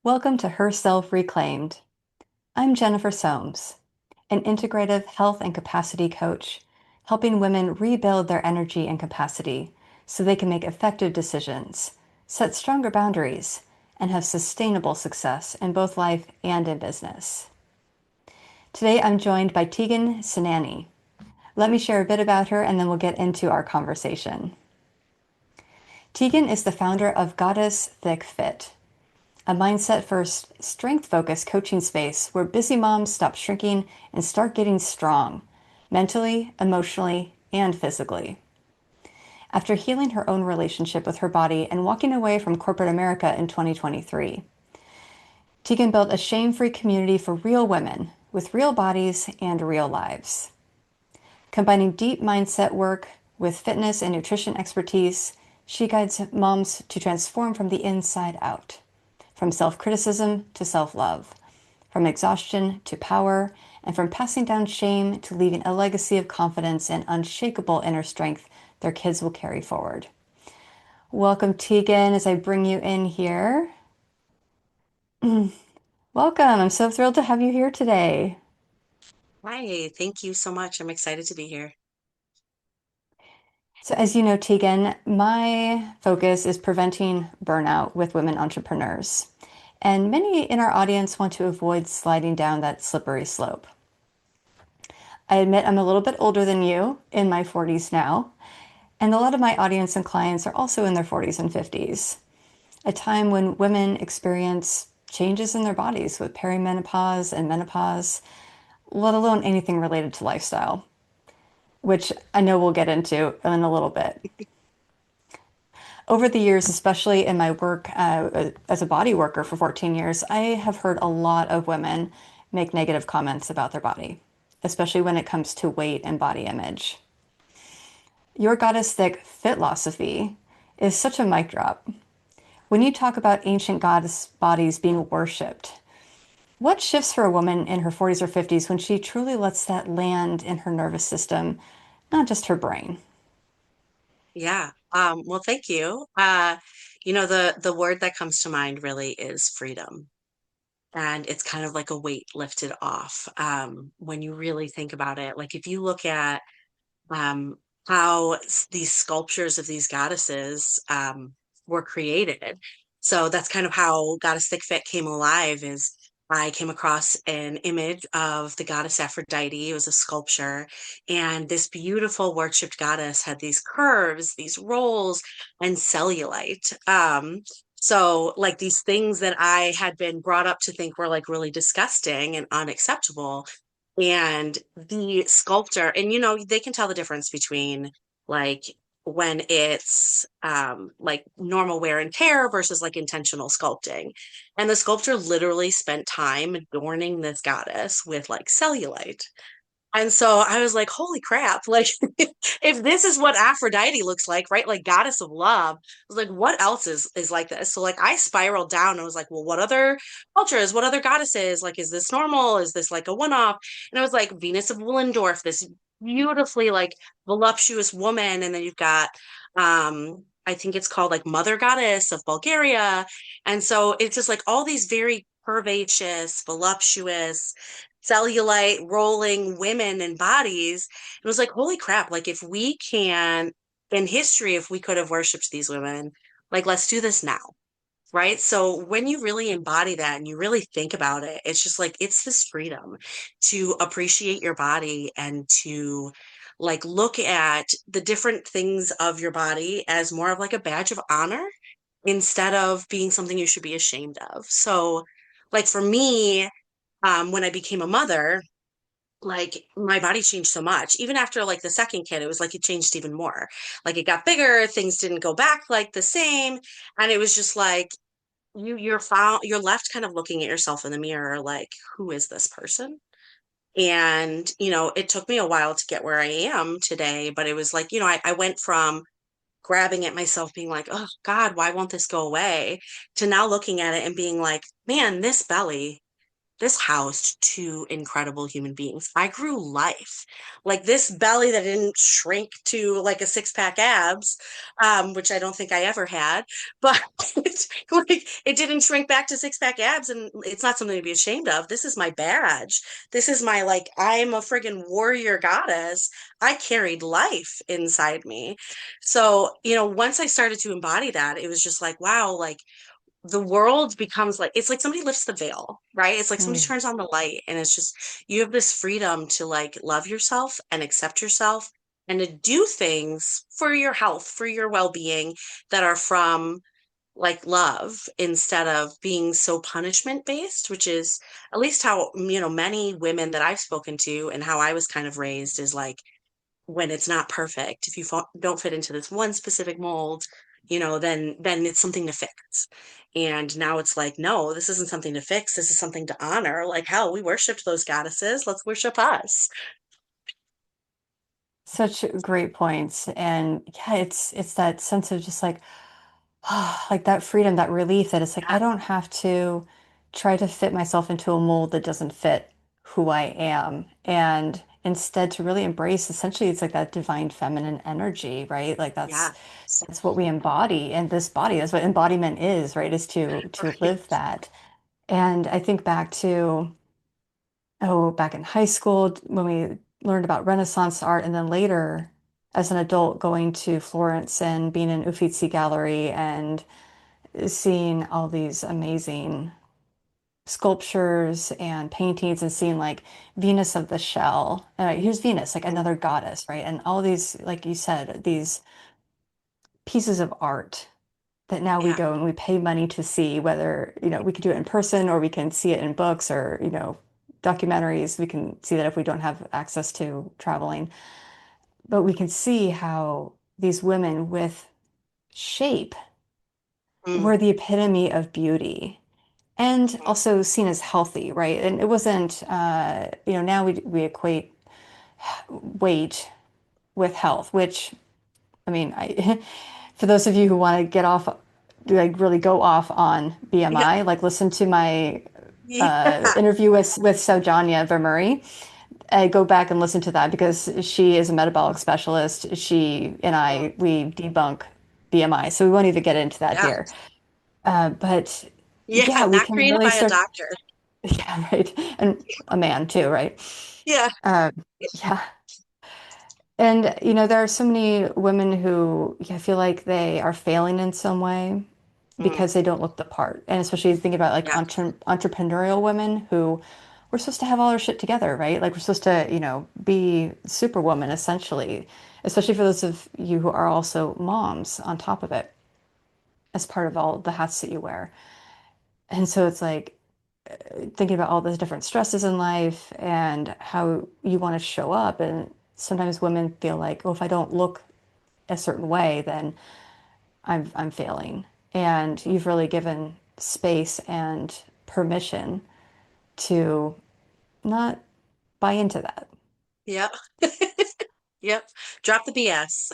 Welcome to Herself Reclaimed. I'm Jennifer Soames, an integrative health and capacity coach, helping women rebuild their energy and capacity so they can make effective decisions, set stronger boundaries, and have sustainable success in both life and in business. Today I'm joined by Tyghan Cinnani. Let me share a bit about her and then we'll get into our conversation. Tyghan is the founder of Goddess Thicc Fit, a mindset-first, strength-focused coaching space where busy moms stop shrinking and start getting strong, mentally, emotionally, and physically. After healing her own relationship with her body and walking away from corporate America in 2023, Tyghan built a shame-free community for real women with real bodies and real lives. Combining deep mindset work with fitness and nutrition expertise, she guides moms to transform from the inside out. From self-criticism to self-love, from exhaustion to power, and from passing down shame to leaving a legacy of confidence and unshakable inner strength their kids will carry forward. Welcome, Tyghan, as I bring you in here. Welcome. I'm so thrilled to have you here today. Hi, thank you so much. I'm excited to be here. So, as you know, Tyghan, my focus is preventing burnout with women entrepreneurs. And many in our audience want to avoid sliding down that slippery slope. I admit I'm a little bit older than you, in my 40s now, and a lot of my audience and clients are also in their 40s and 50s, a time when women experience changes in their bodies with perimenopause and menopause, let alone anything related to lifestyle, which I know we'll get into in a little bit. Over the years, especially in my work as a body worker for 14 years, I have heard a lot of women make negative comments about their body, especially when it comes to weight and body image. Your Goddess Thicc Fit philosophy is such a mic drop. When you talk about ancient goddess bodies being worshipped, what shifts for a woman in her 40s or 50s when she truly lets that land in her nervous system, not just her brain? Yeah. Well, thank you. The word that comes to mind really is freedom. And it's kind of like a weight lifted off. When you really think about it. Like if you look at um how these sculptures of these goddesses were created. So that's kind of how Goddess Thicc Fit came alive is I came across an image of the goddess Aphrodite. It was a sculpture, and this beautiful worshipped goddess had these curves, these rolls, and cellulite. So like these things that I had been brought up to think were like really disgusting and unacceptable, and the sculptor, and they can tell the difference between like when it's like normal wear and tear versus like intentional sculpting. And the sculptor literally spent time adorning this goddess with like cellulite. And so I was like, holy crap, like if this is what Aphrodite looks like, right? Like goddess of love. I was like, what else is like this? So like I spiraled down and I was like, well, what other cultures, what other goddesses? Like, is this normal? Is this like a one-off? And I was like, Venus of Willendorf, this beautifully like voluptuous woman. And then you've got I think it's called like Mother Goddess of Bulgaria. And so it's just like all these very curvaceous, voluptuous, cellulite rolling women and bodies. It was like, holy crap, like if we can, in history, if we could have worshipped these women, like let's do this now. Right. So when you really embody that and you really think about it, it's just like it's this freedom to appreciate your body and to like look at the different things of your body as more of like a badge of honor instead of being something you should be ashamed of. So like for me, when I became a mother, like my body changed so much. Even after like the second kid, it was like it changed even more. Like it got bigger, things didn't go back like the same. And it was just like you're left kind of looking at yourself in the mirror, like, who is this person? And, it took me a while to get where I am today, but it was like, I went from grabbing at myself, being like, oh God, why won't this go away? To now looking at it and being like, man, this belly. this housed two incredible human beings. I grew life. Like this belly that didn't shrink to like a six pack abs, which I don't think I ever had, but like it didn't shrink back to six pack abs. And it's not something to be ashamed of. This is my badge. This is my, like, I'm a friggin' warrior goddess. I carried life inside me. So, once I started to embody that, it was just like, wow, like, the world becomes like, it's like somebody lifts the veil, right? It's like somebody Mm. turns on the light, and it's just you have this freedom to like love yourself and accept yourself and to do things for your health, for your well-being, that are from like love, instead of being so punishment based, which is at least how, many women that I've spoken to and how I was kind of raised, is like, when it's not perfect, if you don't fit into this one specific mold, then it's something to fix. And now it's like, no, this isn't something to fix. This is something to honor. Like, hell, we worshiped those goddesses. Let's worship us. Such great points. And yeah, it's that sense of just like, like that freedom, that relief that it's like I Yeah. don't have to try to fit myself into a mold that doesn't fit who I am. And instead to really embrace essentially it's like that divine feminine energy, right? Like Yeah. that's what we embody in this body. That's what embodiment is, right? Is to live Right. that. And I think back to back in high school when we learned about Renaissance art, and then later as an adult going to Florence and being in Uffizi Gallery and seeing all these amazing sculptures and paintings and seeing like Venus of the shell. Here's Venus, like Mm, another goddess, right? And all these, like you said, these pieces of art that now we yeah. go and we pay money to see, whether, we can do it in person or we can see it in books or, documentaries. We can see that if we don't have access to traveling, but we can see how these women with shape Mm, were the epitome of beauty and mm. also seen as healthy, right? And it wasn't, now we equate weight with health, which, I mean, for those of you who want to get off, like really go off on Yeah. BMI, like listen to my Yeah. interview with Sojourner Vermuri. Go back and listen to that because she is a metabolic specialist. She and Mm, we debunk BMI, so we won't even get into that yeah. here. But Yeah. yeah, we Not can created really by a start. doctor. Yeah, right. And a man too, right? Yeah. Um, yeah. And there are so many women who I feel like they are failing in some way Mm, because they don't look the part. And especially thinking about like yeah. entrepreneurial women who we're supposed to have all our shit together, right? Like we're supposed to, be superwoman essentially, especially for those of you who are also moms on top of it as part of all the hats that you wear. And so it's like thinking about all those different stresses in life and how you want to show up. And sometimes women feel like, oh, if I don't look a certain way, then I'm failing. And you've really given space and permission to not buy into that. Yep. Yep. Drop the BS.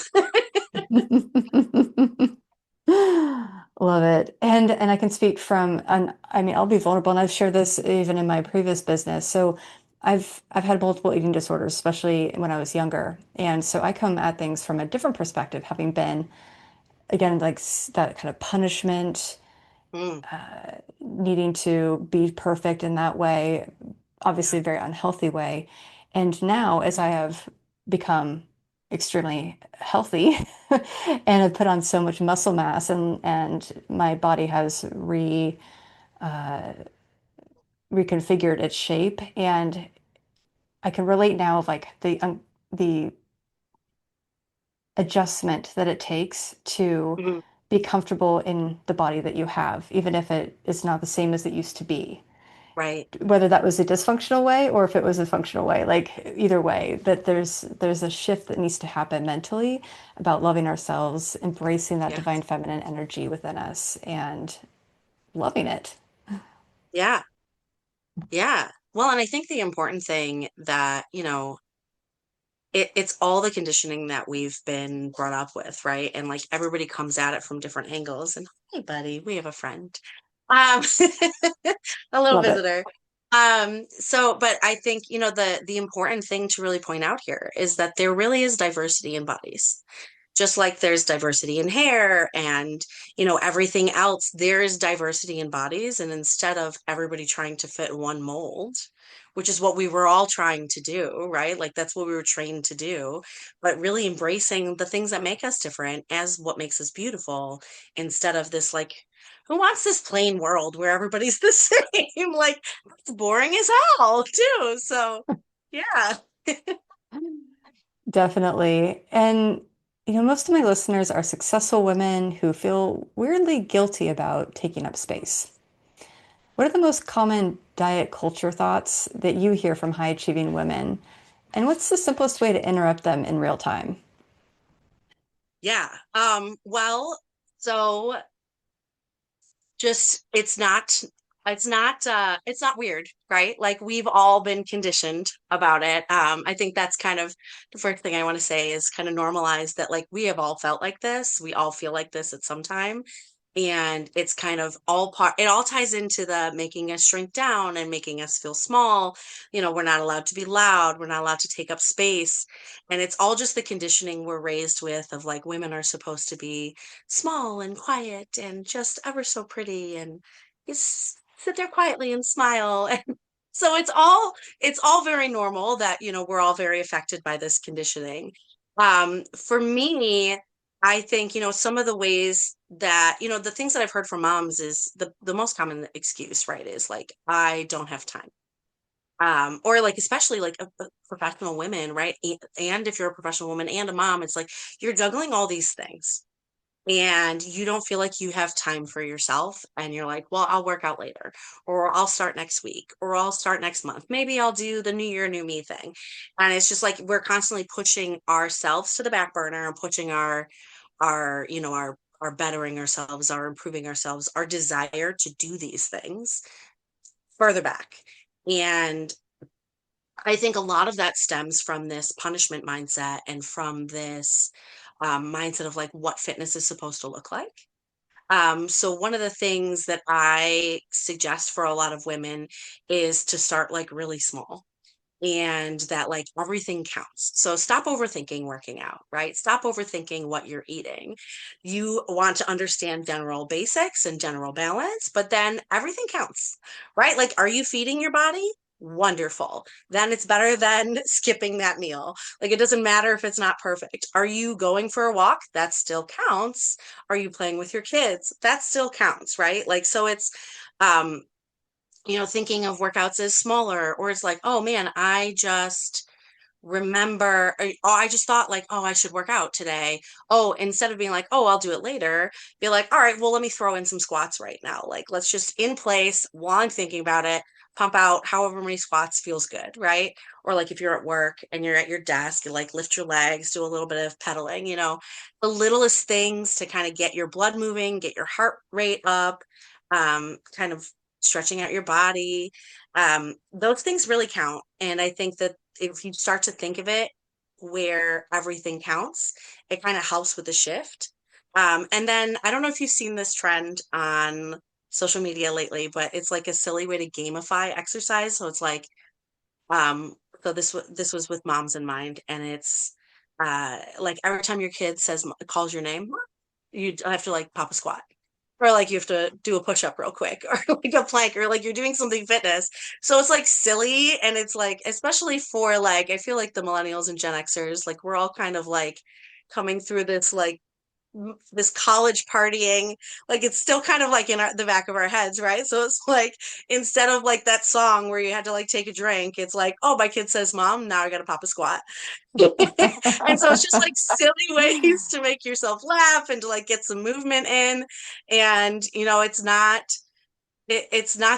Love it. And I can speak from I mean, I'll be vulnerable and I've shared this even in my previous business. So I've had multiple eating disorders, especially when I was younger. And so I come at things from a different perspective, having been again like that kind of punishment, Mm, needing to be perfect in that way, yeah. obviously a very unhealthy way. And now, as I have become extremely healthy and have put on so much muscle mass and my body has reconfigured its shape and I can relate now of like the adjustment that it takes to Mhm. be comfortable in the body that you have, even if it is not the same as it used to be. Right. Whether that was a dysfunctional way or if it was a functional way, like either way, that there's a shift that needs to happen mentally about loving ourselves, embracing that Yeah. divine feminine energy within us and loving it. Yeah. Yeah. Well, and I think the important thing that, it's all the conditioning that we've been brought up with, right? And like everybody comes at it from different angles. And hey, buddy, we have a friend, um, a little Love it. visitor. But I think, the important thing to really point out here is that there really is diversity in bodies. Just like there's diversity in hair and, everything else, there is diversity in bodies. And instead of everybody trying to fit one mold, which is what we were all trying to do, right? Like that's what we were trained to do, but really embracing the things that make us different as what makes us beautiful instead of this like, who wants this plain world where everybody's the same? Like, it's boring as hell, too. So, yeah. Definitely. And, most of my listeners are successful women who feel weirdly guilty about taking up space. What are the most common diet culture thoughts that you hear from high achieving women? And what's the simplest way to interrupt them in real time? Yeah. Well, so just it's not weird, right? Like we've all been conditioned about it. I think that's kind of the first thing I want to say is kind of normalize that like we have all felt like this. We all feel like this at some time. And it's kind of it all ties into the making us shrink down and making us feel small. We're not allowed to be loud, we're not allowed to take up space. And it's all just the conditioning we're raised with of like women are supposed to be small and quiet and just ever so pretty and just sit there quietly and smile. And so it's all very normal that, we're all very affected by this conditioning. For me, I think, some of the ways that, the things that I've heard from moms is the most common excuse, right, is like, I don't have time. Or like, especially like professional women, right? And if you're a professional woman and a mom, it's like you're juggling all these things and you don't feel like you have time for yourself. And you're like, well, I'll work out later, or I'll start next week, or I'll start next month. Maybe I'll do the new year, new me thing. And it's just like we're constantly pushing ourselves to the back burner and pushing our bettering ourselves, our improving ourselves, our desire to do these things further back. And I think a lot of that stems from this punishment mindset and from this mindset of like what fitness is supposed to look like. So one of the things that I suggest for a lot of women is to start like really small and that like everything counts. So stop overthinking working out, right? Stop overthinking what you're eating. You want to understand general basics and general balance, but then everything counts, right? Like, are you feeding your body? Wonderful. Then it's better than skipping that meal. Like, it doesn't matter if it's not perfect. Are you going for a walk? That still counts. Are you playing with your kids? That still counts, right? Like, so it's, um, thinking of workouts as smaller, or it's like, oh man, I just I just thought like, oh, I should work out today. Oh, instead of being like, oh, I'll do it later, be like, all right, well, let me throw in some squats right now. Like, let's just in place while I'm thinking about it, pump out however many squats feels good, right? Or like if you're at work and you're at your desk, and like lift your legs, do a little bit of pedaling, the littlest things to kind of get your blood moving, get your heart rate up, kind of stretching out your body. Those things really count. And I think that if you start to think of it where everything counts, it kind of helps with the shift. And then I don't know if you've seen this trend on social media lately, but it's like a silly way to gamify exercise. So it's like, um, so this was with moms in mind, and it's like every time your kid calls your name, you have to like pop a squat, or like you have to do a push up real quick, or like a plank, or like you're doing something fitness. So it's like silly, and it's like, especially for like, I feel like the millennials and Gen Xers, like we're all kind of like coming through this like this college partying, like it's still kind of like in the back of our heads, right? So it's like instead of like that song where you had to like take a drink, it's like, oh, my kid says mom, now I gotta pop a squat. And so it's just like silly ways to make yourself laugh and to like get some movement in. And it's not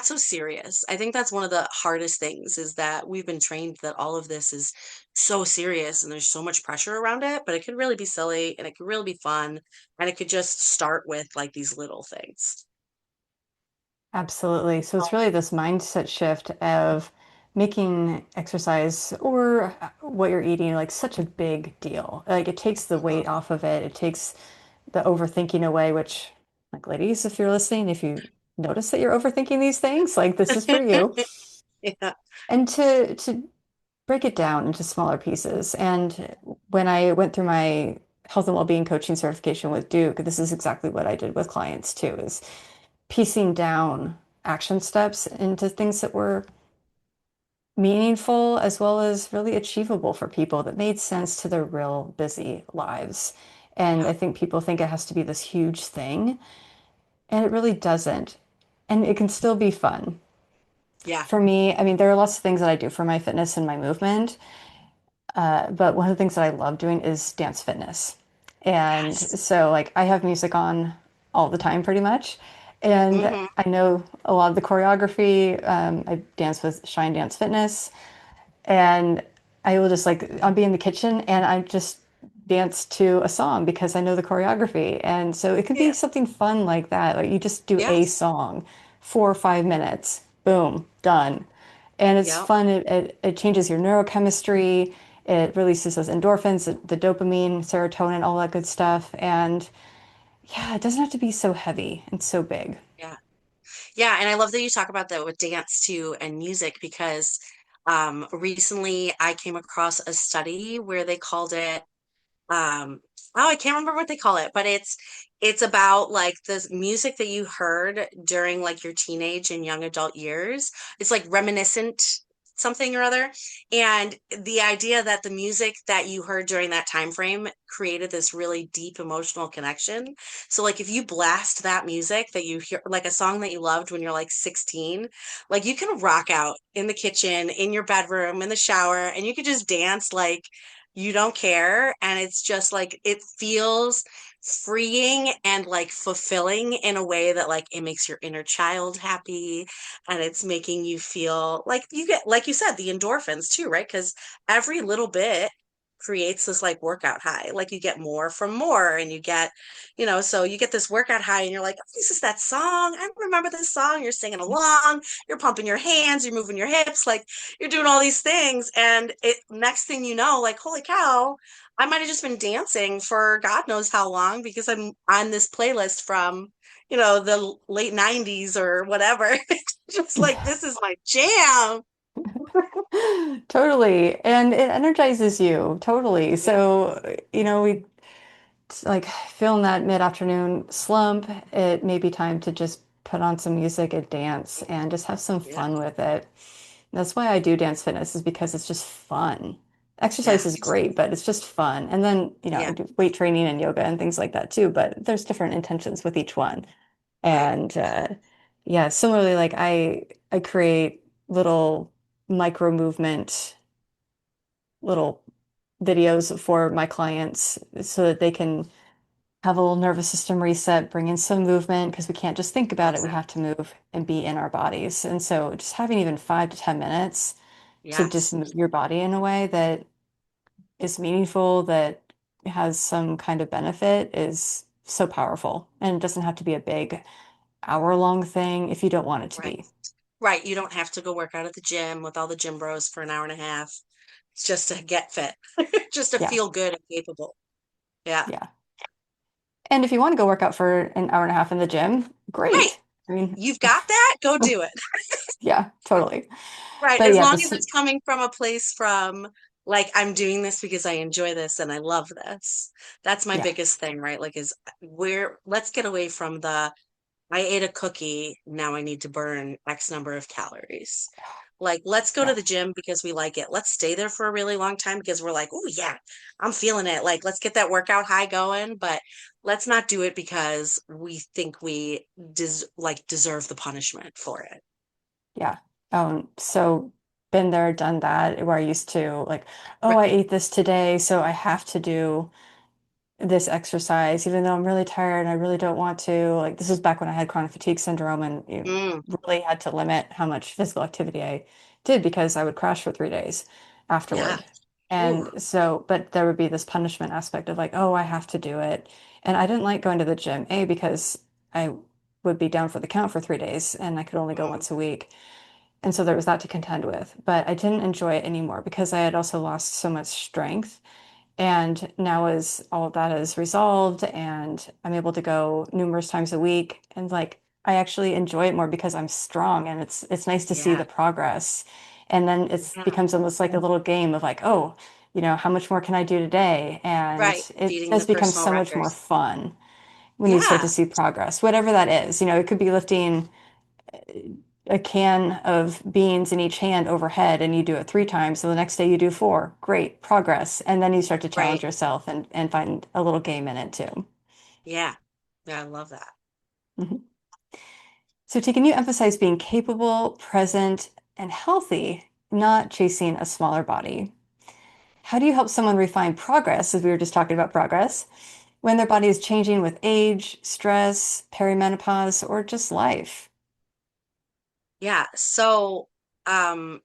so serious. I think that's one of the hardest things is that we've been trained that all of this is so serious and there's so much pressure around it, but it could really be silly and it could really be fun, and it could just start with like these little things. Absolutely. So it's really this mindset shift of making exercise or what you're eating like such a big deal. Like it takes the weight off of it. It takes the overthinking away, which, like, ladies, if you're listening, if you notice that you're overthinking these things, like this is for you. Yeah. And to break it down into smaller pieces. And when I went through my health and well-being coaching certification with Duke, this is exactly what I did with clients too, is piecing down action steps into things that were meaningful as well as really achievable for people that made sense to their real busy lives. And Yeah. I think people think it has to be this huge thing, and it really doesn't. And it can still be fun. Yeah. For me, I mean, there are lots of things that I do for my fitness and my movement, but one of the things that I love doing is dance fitness. And Yes. so, like, I have music on all the time pretty much. And Hmm. I know a lot of the choreography. I dance with Shine Dance Fitness. And I will just like I'll be in the kitchen and I just dance to a song because I know the choreography. And so it could be Yeah. something fun like that. Like you just do a Yes. song, 4 or 5 minutes, boom, done. And it's Yep. fun. It changes your neurochemistry. It releases those endorphins, the dopamine, serotonin, all that good stuff. And yeah, it doesn't have to be so heavy and so big. Yeah. Yeah. And I love that you talk about that with dance too and music because recently I came across a study where they called it oh, I can't remember what they call it, but it's about like the music that you heard during like your teenage and young adult years. It's like reminiscent something or other. And the idea that the music that you heard during that time frame created this really deep emotional connection. So like if you blast that music that you hear like a song that you loved when you're like 16, like you can rock out in the kitchen, in your bedroom, in the shower, and you could just dance like you don't care. And it's just like it feels freeing and like fulfilling in a way that like it makes your inner child happy and it's making you feel like you get like you said the endorphins too, right? Because every little bit creates this like workout high, like you get more from more and you get, so you get this workout high and you're like, oh, this is that song, I remember this song, you're singing along, you're pumping your hands, you're moving your hips, like you're doing all these things. And it next thing you know, like, holy cow, I might have just been dancing for God knows how long because I'm on this playlist from, the late 90s or whatever. Just like, this is my jam. Totally. And it energizes you totally. Yeah, So, we like feeling that mid-afternoon slump, it may be time to just put on some music and dance and just have some yeah, fun with it. That's why I do dance fitness is because it's just fun. yeah, Exercise is great, but it's just fun. And then, I yeah, do weight training and yoga and things like that too, but there's different intentions with each one. right. And yeah, similarly, like I create little micro movement, little videos for my clients so that they can have a little nervous system reset, bring in some movement because we can't just think about Love it. We that. have to move and be in our bodies. And so just having even 5 to 10 minutes to just Yes, move your body in a way that is meaningful, that has some kind of benefit is so powerful. And it doesn't have to be a big hour-long thing if you don't want it to right. be. Right. You don't have to go work out at the gym with all the gym bros for an hour and a half. It's just to get fit, just to Yeah, feel good and capable. Yeah. yeah. And if you want to go work out for an hour and a half in the gym, Right. great. I mean, You've got that, go do it. yeah, totally. Right. But As yeah, long as this, it's coming from a place from like I'm doing this because I enjoy this and I love this. That's my yeah, biggest thing, right? Like is where let's get away from the I ate a cookie, now I need to burn X number of calories. Like, let's go to yeah, the gym because we like it. Let's stay there for a really long time because we're like, oh, yeah, I'm feeling it. Like, let's get that workout high going, but let's not do it because we think we deserve the punishment for it. yeah. So been there, done that, where I used to like, oh, I Right. ate this today, so I have to do this exercise, even though I'm really tired and I really don't want to. Like this is back when I had chronic fatigue syndrome and you Mm, really had to limit how much physical activity I did because I would crash for 3 days yeah. afterward. Ooh. And so, but there would be this punishment aspect of like, oh, I have to do it. And I didn't like going to the gym, A, because I would be down for the count for 3 days and I could only go Mm, once a week. And so there was that to contend with. But I didn't enjoy it anymore because I had also lost so much strength. And now as all of that is resolved and I'm able to go numerous times a week and like I actually enjoy it more because I'm strong and it's nice to see the Yeah. progress. And then it Yeah. becomes almost like a little game of like, oh, how much more can I do today? And Right. it Beating the just becomes personal so much more record. fun when you start to Yeah. see progress, whatever that is. It could be lifting a can of beans in each hand overhead and you do it 3 times. So the next day you do four. Great progress. And then you start to challenge Right. yourself and find a little game in it too. Yeah. Yeah. I love that. Mhm. So, T, can you emphasize being capable, present, and healthy, not chasing a smaller body? How do you help someone refine progress, as we were just talking about progress, when their body is changing with age, stress, perimenopause, or just life? Yeah. So, um,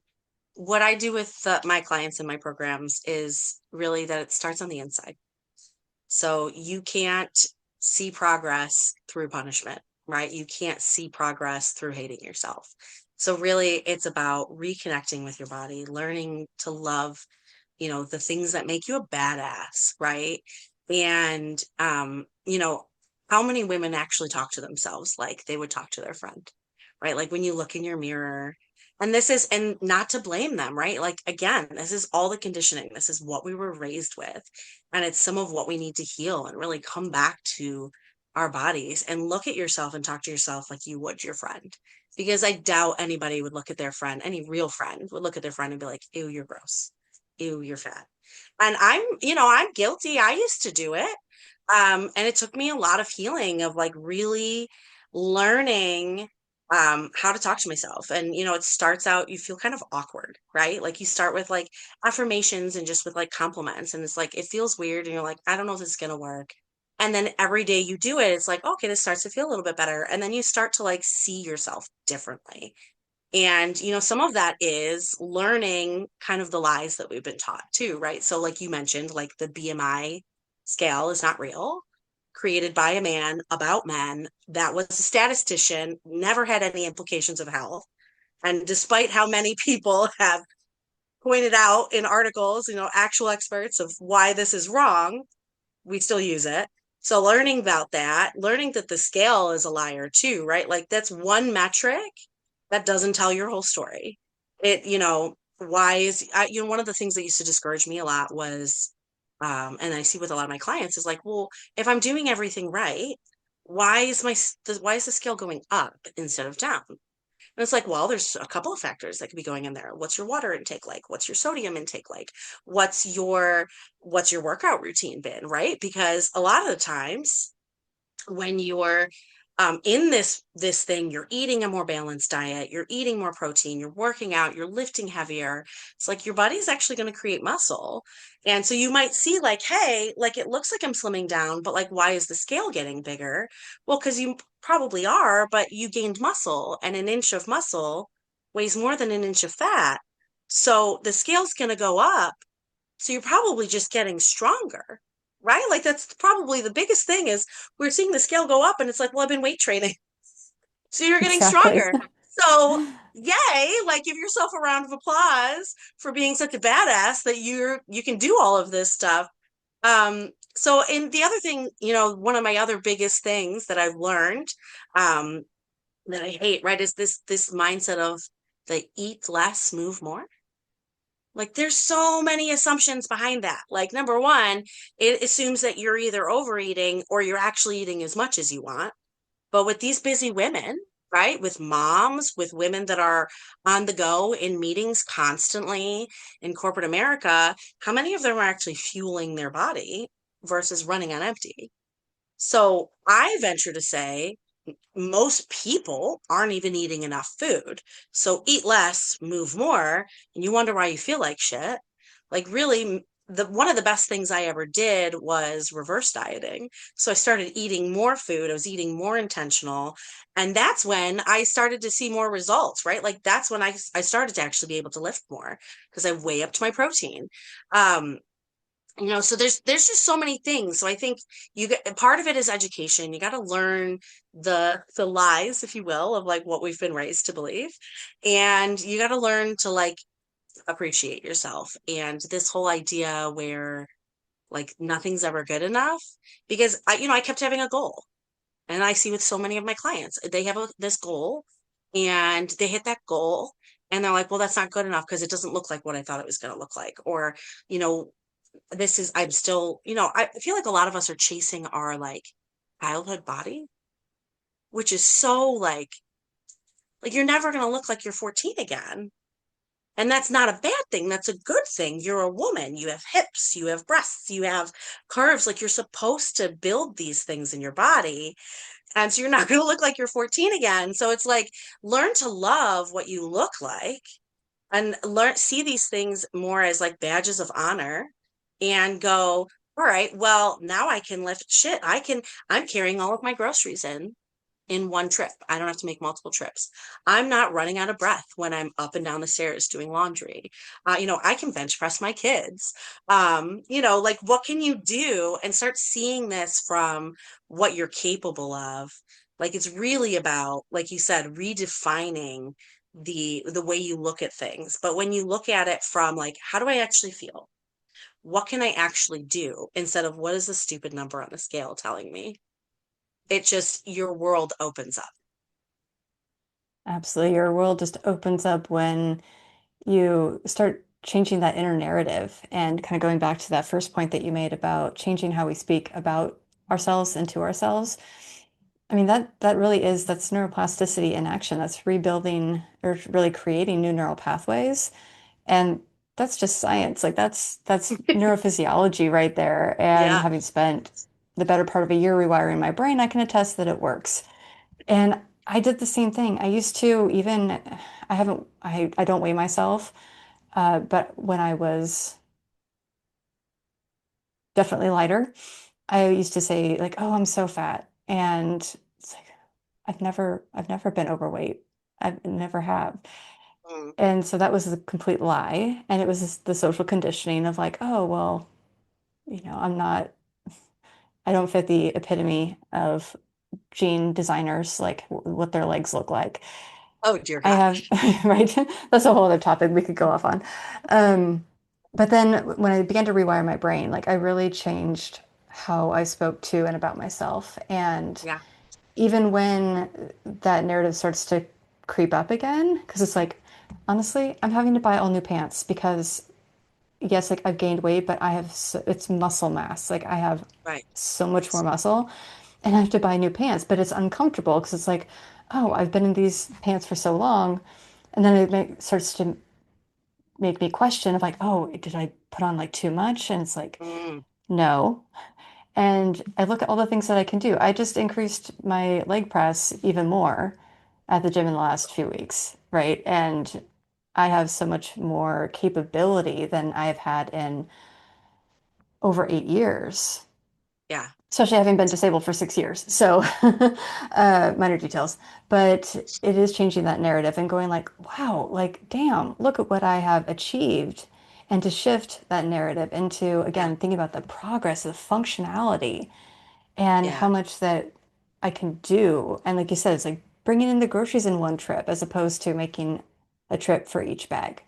what I do with my clients in my programs is really that it starts on the inside. So you can't see progress through punishment, right? You can't see progress through hating yourself. So really it's about reconnecting with your body, learning to love, the things that make you a badass, right? And how many women actually talk to themselves like they would talk to their friend, right? Like when you look in your mirror, and not to blame them, right? Like again, this is all the conditioning. This is what we were raised with. And it's some of what we need to heal and really come back to our bodies and look at yourself and talk to yourself like you would your friend. Because I doubt anybody would look at their friend, any real friend would look at their friend and be like, ew, you're gross. Ew, you're fat. And I'm guilty. I used to do it. And it took me a lot of healing of like really learning how to talk to myself. And it starts out, you feel kind of awkward, right? Like you start with like affirmations and just with like compliments. And it's like it feels weird and you're like, I don't know if this is gonna work. And then every day you do it, it's like, okay, this starts to feel a little bit better. And then you start to like see yourself differently. And, some of that is learning kind of the lies that we've been taught too, right? So, like you mentioned, like the BMI scale is not real, created by a man about men that was a statistician, never had any implications of health. And despite how many people have pointed out in articles, actual experts of why this is wrong, we still use it. So, learning about that, learning that the scale is a liar too, right? Like that's one metric that doesn't tell your whole story. Why is one of the things that used to discourage me a lot was, and I see with a lot of my clients is like, well, if I'm doing everything right, why is the scale going up instead of down? And it's like, well, there's a couple of factors that could be going in there. What's your water intake like? What's your sodium intake like? What's your what's your workout routine been, right? Because a lot of the times when you're in this thing, you're eating a more balanced diet, you're eating more protein, you're working out, you're lifting heavier. It's like your body's actually going to create muscle. And so you might see like, hey, like it looks like I'm slimming down, but like why is the scale getting bigger? Well, because you probably are, but you gained muscle, and an inch of muscle weighs more than an inch of fat. So the scale's going to go up, so you're probably just getting stronger, right? Like that's probably the biggest thing is we're seeing the scale go up and it's like, well, I've been weight training. So you're getting Exactly. stronger. So yay, like give yourself a round of applause for being such a badass that you can do all of this stuff. So and the other thing, one of my other biggest things that I've learned um that I hate, right, is this mindset of the eat less, move more. Like there's so many assumptions behind that. Like number one, it assumes that you're either overeating or you're actually eating as much as you want. But with these busy women, right, with moms, with women that are on the go in meetings constantly in corporate America, how many of them are actually fueling their body versus running on empty? So I venture to say most people aren't even eating enough food. So eat less, move more, and you wonder why you feel like shit. Like really, the one of the best things I ever did was reverse dieting. So I started eating more food, I was eating more intentional, and that's when I started to see more results, right? Like that's when I started to actually be able to lift more because I weigh up to my protein. Um, so there's just so many things. So I think you get part of it is education. You got to learn the lies, if you will, of like what we've been raised to believe, and you got to learn to like appreciate yourself. And this whole idea where like nothing's ever good enough, because I kept having a goal. And I see with so many of my clients, they have this goal and they hit that goal and they're like, well, that's not good enough because it doesn't look like what I thought it was going to look like. Or, you know, I'm still, I feel like a lot of us are chasing our like childhood body, which is so like you're never going to look like you're 14 again. And that's not a bad thing. That's a good thing. You're a woman. You have hips, you have breasts, you have curves. Like you're supposed to build these things in your body. And so you're not going to look like you're 14 again. So it's like learn to love what you look like and see these things more as like badges of honor and go, all right, well, now I can lift shit. I'm carrying all of my groceries in one trip. I don't have to make multiple trips. I'm not running out of breath when I'm up and down the stairs doing laundry. I can bench press my kids. Like what can you do and start seeing this from what you're capable of? Like it's really about, like you said, redefining the way you look at things. But when you look at it from like, how do I actually feel? What can I actually do instead of what is the stupid number on the scale telling me? It just, your world opens up. Absolutely. Your world just opens up when you start changing that inner narrative and kind of going back to that first point that you made about changing how we speak about ourselves and to ourselves. I mean, that really is that's neuroplasticity in action. That's rebuilding or really creating new neural pathways. And that's just science. Like that's neurophysiology right there. And Yeah. having spent the better part of a year rewiring my brain, I can attest that it works. And I did the same thing. I used to even I don't weigh myself, but when I was definitely lighter, I used to say like, "Oh, I'm so fat," and it's like I've never been overweight. I never have. Mm. And so that was a complete lie. And it was the social conditioning of like, oh, well, I'm not, I don't fit the epitome of jean designers, like what their legs look like. Oh, dear I God. have, right? That's a whole other topic we could go off on. Um, but then when I began to rewire my brain, like I really changed how I spoke to and about myself. And Yeah. even when that narrative starts to creep up again, because it's like, honestly, I'm having to buy all new pants because yes, like I've gained weight, but it's muscle mass. Like I have Right. so much more muscle and I have to buy new pants, but it's uncomfortable because it's like, oh, I've been in these pants for so long. And then starts to make me question of like, oh, did I put on like too much? And it's like, Mm. no. And I look at all the things that I can do. I just increased my leg press even more at the gym in the last few weeks, right? And I have so much more capability than I've had in over 8 years, Yeah. especially having been disabled for 6 years. So, minor details, but it is changing that narrative and going like, wow, like, damn, look at what I have achieved. And to shift that narrative into, Yeah. again, thinking about the progress, the functionality, and how Yeah. much that I can do. And like you said, it's like bringing in the groceries in one trip as opposed to making a trip for each bag.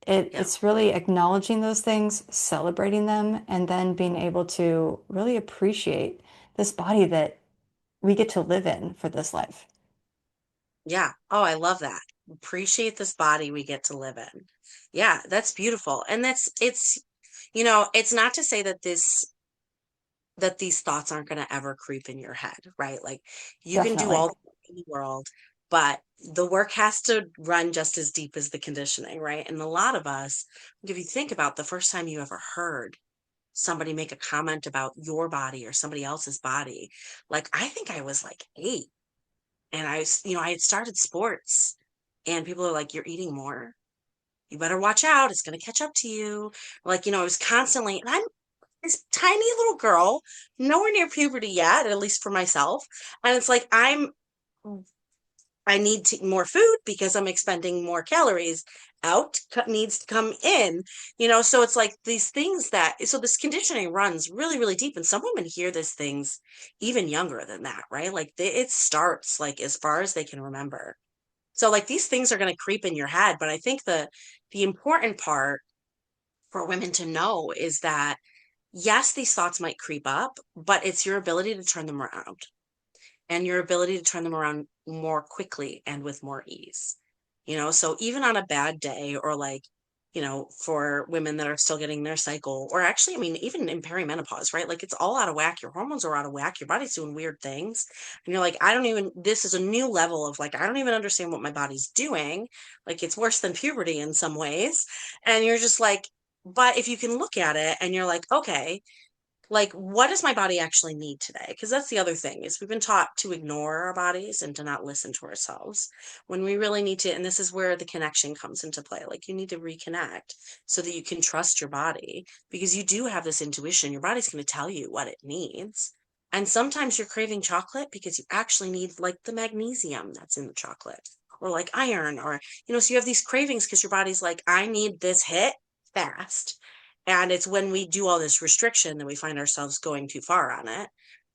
Yeah. It's really acknowledging those things, celebrating them, and then being able to really appreciate this body that we get to live in for this life. Yeah. Oh, I love that. Appreciate this body we get to live in. Yeah, that's beautiful. And it's not to say that these thoughts aren't going to ever creep in your head, right? Like you can do Definitely. all the work in the world, but the work has to run just as deep as the conditioning, right? And a lot of us, if you think about the first time you ever heard somebody make a comment about your body or somebody else's body. Like I think I was like 8 and I had started sports and people are like, you're eating more. You better watch out. It's going to catch up to you. Like, I was constantly, and I'm this tiny little girl, nowhere near puberty yet, at least for myself. And it's like, I need more food because I'm expending more calories out needs to come in, so it's like these things so this conditioning runs really, really deep. And some women hear these things even younger than that, right? Like it starts like as far as they can remember. So like these things are going to creep in your head. But I think the important part for women to know is that yes, these thoughts might creep up, but it's your ability to turn them around. and your ability to turn them around more quickly and with more ease. So even on a bad day, or like, for women that are still getting their cycle, or actually, I mean, even in perimenopause, right? Like it's all out of whack. Your hormones are out of whack. Your body's doing weird things. And you're like, this is a new level of like, I don't even understand what my body's doing. Like it's worse than puberty in some ways. And you're just like, but if you can look at it and you're like, okay, like what does my body actually need today? Because that's the other thing, is we've been taught to ignore our bodies and to not listen to ourselves when we really need to. And this is where the connection comes into play. Like you need to reconnect so that you can trust your body, because you do have this intuition. Your body's going to tell you what it needs. And sometimes you're craving chocolate because you actually need like the magnesium that's in the chocolate, or like iron, or so you have these cravings because your body's like, I need this hit fast. And it's when we do all this restriction that we find ourselves going too far on it,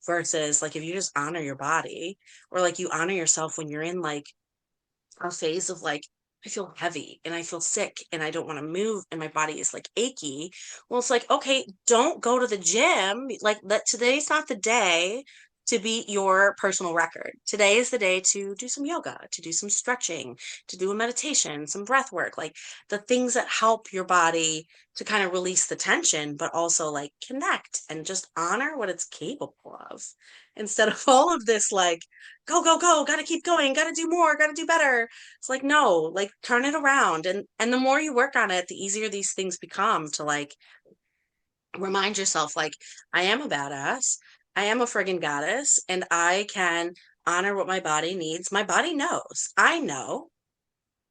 versus like if you just honor your body, or like you honor yourself when you're in like a phase of like, I feel heavy and I feel sick and I don't want to move and my body is like achy. Well, it's like, okay, don't go to the gym. Like that today's not the day to beat your personal record. Today is the day to do some yoga, to do some stretching, to do a meditation, some breath work, like the things that help your body to kind of release the tension, but also like connect and just honor what it's capable of, instead of all of this like, go, go, go, gotta keep going, gotta do more, gotta do better. It's like, no, like turn it around. And the more you work on it, the easier these things become to like remind yourself, like, I am a badass. I am a friggin' goddess, and I can honor what my body needs. My body knows. I know.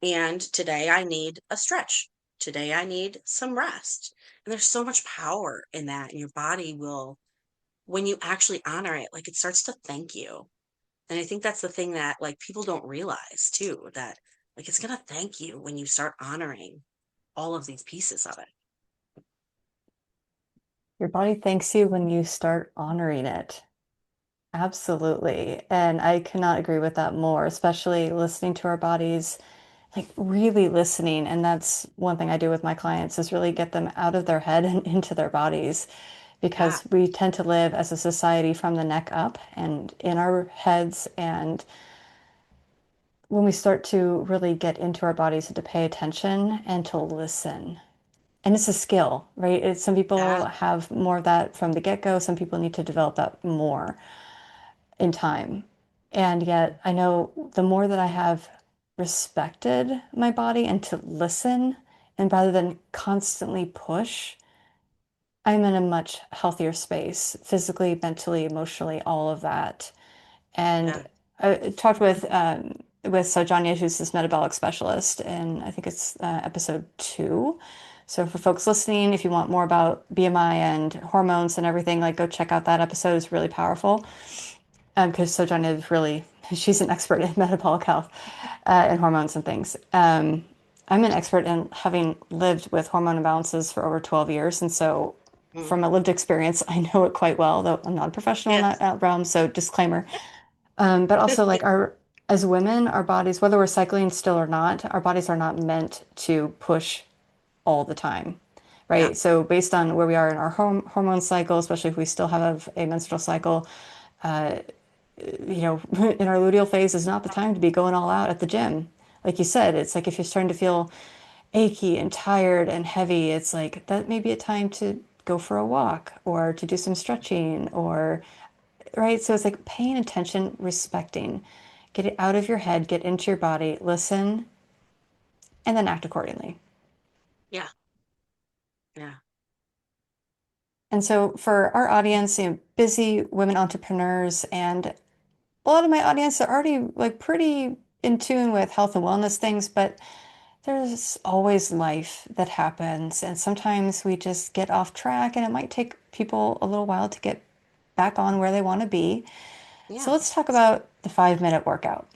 And today I need a stretch. Today I need some rest. And there's so much power in that. And your body will, when you actually honor it, like it starts to thank you. And I think that's the thing that like people don't realize too, that like it's gonna thank you when you start honoring all of these pieces of it. Your body thanks you when you start honoring it. Absolutely. And I cannot agree with that more, especially listening to our bodies, like really listening. And that's one thing I do with my clients, is really get them out of their head and into their bodies, Yeah, because we tend to live as a society from the neck up and in our heads. And when we start to really get into our bodies and to pay attention and to listen, and it's a skill, right? Some people yeah, have more of that from the get-go. Some people need to develop that more in time. And yet, I know the more that I have respected my body and to listen, and rather than constantly push, I'm in a much healthier space, physically, mentally, emotionally, all of that. And yeah. I talked with Sojanya, who's this metabolic specialist, and I think it's episode 2. So for folks listening, if you want more about BMI and hormones and everything, like go check out that episode. It's really powerful. Because Sojanya is really, she's an expert in metabolic health and hormones and things. I'm an expert in having lived with hormone imbalances for over 12 years. And so Mm. from a lived experience, I know it quite well, though I'm not a professional in Yes. that realm. So disclaimer. But also like as women, our bodies, whether we're cycling still or not, our bodies are not meant to push all the time. Yeah. Right. So based on where we are in our hormone cycle, especially if we still have a menstrual cycle, in our luteal phase is not the time to be going all out at the gym. Like you said, it's like if you're starting to feel achy and tired and heavy, it's like that may be a time to go for a walk or to do some stretching or, right? So it's like paying attention, respecting, get it out of your head, get into your body, listen, and then act accordingly. Yeah. Yeah. And so for our audience, busy women entrepreneurs, and a lot of my audience are already like pretty in tune with health and wellness things, but there's always life that happens. And sometimes we just get off track, and it might take people a little while to get back on where they want to be. So Yeah. let's talk about the 5-minute workout.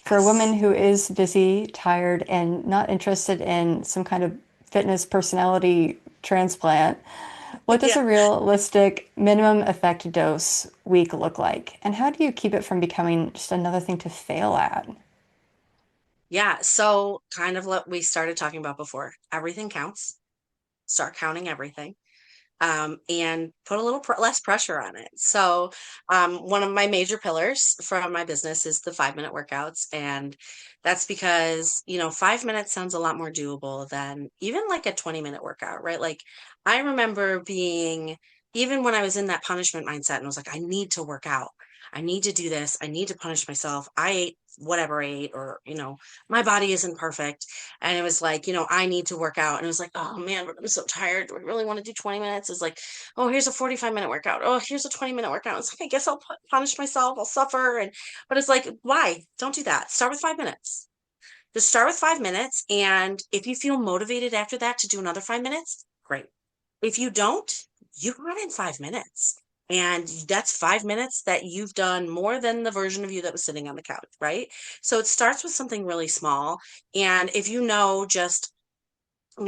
For a woman Yes. who is busy, tired, and not interested in some kind of fitness personality transplant, what does Yeah. a realistic minimum effective dose week look like? And how do you keep it from becoming just another thing to fail at? Yeah. So kind of what we started talking about before. Everything counts. Start counting everything. and put a little less pressure on it. So, one of my major pillars from my business is the 5 minute workouts. And that's because, 5 minutes sounds a lot more doable than even like a 20-minute workout, right? Like, I remember being, even when I was in that punishment mindset and I was like, I need to work out. I need to do this. I need to punish myself. I ate whatever I ate, or, my body isn't perfect. And it was like, I need to work out. And it was like, oh man, but I'm so tired. Do I really want to do 20 minutes? It's like, oh, here's a 45-minute workout. Oh, here's a 20-minute workout. It's like, I guess I'll punish myself. I'll suffer. But it's like, why? Don't do that. Start with 5 minutes. Just start with 5 minutes. And if you feel motivated after that to do another 5 minutes, great. If you don't, you got in 5 minutes. And that's 5 minutes that you've done more than the version of you that was sitting on the couch, right? So it starts with something really small. And if just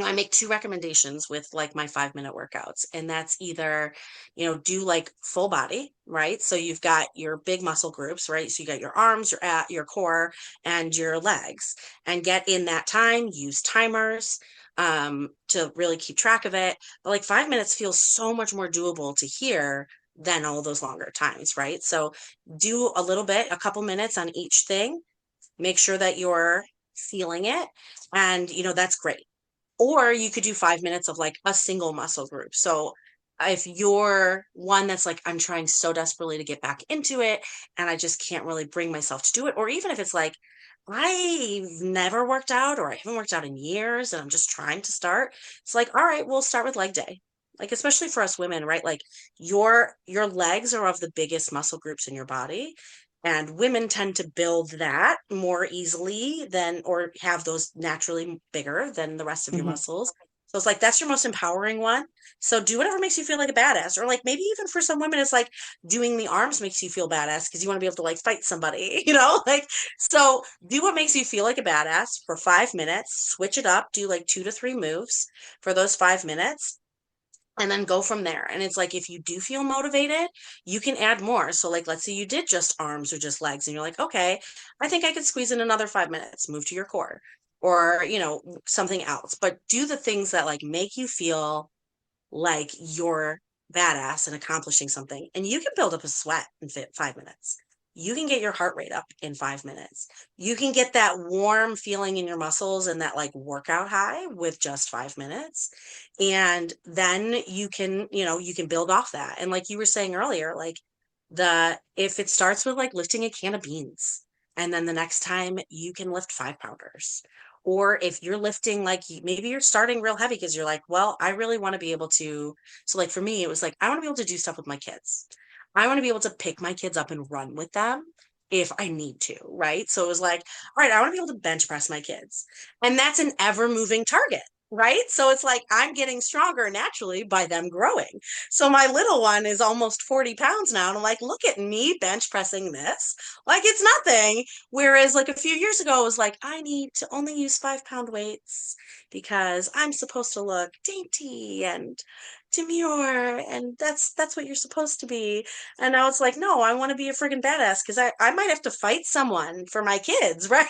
I make two recommendations with like my 5 minute workouts, and that's either, do like full body, right? So you've got your big muscle groups, right? So you got your arms, your core, and your legs, and get in that time, use timers to really keep track of it. But like 5 minutes feels so much more doable to hear than all those longer times, right? So do a little bit, a couple minutes on each thing, make sure that you're feeling it, and that's great. Or you could do 5 minutes of like a single muscle group. So if you're one that's like, I'm trying so desperately to get back into it and I just can't really bring myself to do it, or even if it's like, I've never worked out or I haven't worked out in years and I'm just trying to start, it's like, all right, we'll start with leg day. Like, especially for us women, right? Like your legs are of the biggest muscle groups in your body. And women tend to build that more easily than, or have those naturally bigger than the rest of your Mhm. muscles. So it's like, that's your most empowering one. So do whatever makes you feel like a badass. Or like maybe even for some women, it's like doing the arms makes you feel badass because you want to be able to like fight somebody, like, so do what makes you feel like a badass for 5 minutes, switch it up, do like 2 to 3 moves for those 5 minutes, and then go from there. And it's like, if you do feel motivated, you can add more. So like, let's say you did just arms or just legs and you're like, okay, I think I could squeeze in another 5 minutes, move to your core, or something else. But do the things that like make you feel like you're badass and accomplishing something. And you can build up a sweat in 5 minutes. You can get your heart rate up in 5 minutes. You can get that warm feeling in your muscles and that like workout high with just 5 minutes. And then you can build off that. And like you were saying earlier, like if it starts with like lifting a can of beans, and then the next time you can lift 5 pounders, or if you're lifting, like maybe you're starting real heavy because you're like, well, I really want to be able to. So, like for me, it was like, I want to be able to do stuff with my kids. I want to be able to pick my kids up and run with them if I need to, right? So it was like, all right, I want to be able to bench press my kids. And that's an ever moving target, right? So it's like I'm getting stronger naturally by them growing. So my little one is almost 40 pounds now. And I'm like, look at me bench pressing this. Like it's nothing. Whereas like a few years ago, it was like, I need to only use 5 pound weights because I'm supposed to look dainty and demure, and that's what you're supposed to be. And now it's like, no, I want to be a friggin' badass because I might have to fight someone for my kids, right?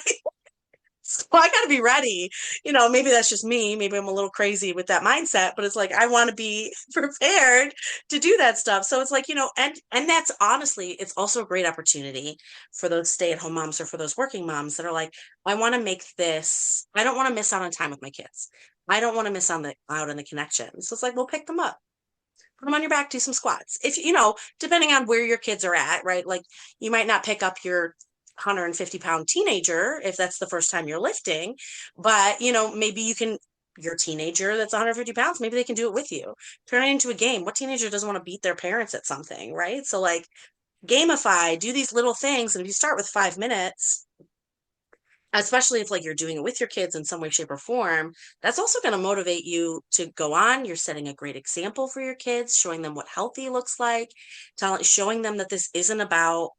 So I got to be ready. Maybe that's just me. Maybe I'm a little crazy with that mindset, but it's like I want to be prepared to do that stuff. So it's like, and that's honestly, it's also a great opportunity for those stay-at-home moms or for those working moms that are like, I want to make this, I don't want to miss out on time with my kids. I don't want to miss out on the connection. So it's like, we'll pick them up, put them on your back, do some squats. If depending on where your kids are at, right? Like you might not pick up your 150-pound teenager if that's the first time you're lifting, but maybe you can, your teenager that's 150 pounds, maybe they can do it with you. Turn it into a game. What teenager doesn't want to beat their parents at something, right? So like gamify, do these little things. And if you start with 5 minutes, especially if like you're doing it with your kids in some way, shape, or form, that's also going to motivate you to go on. You're setting a great example for your kids, showing them what healthy looks like, showing them that this isn't about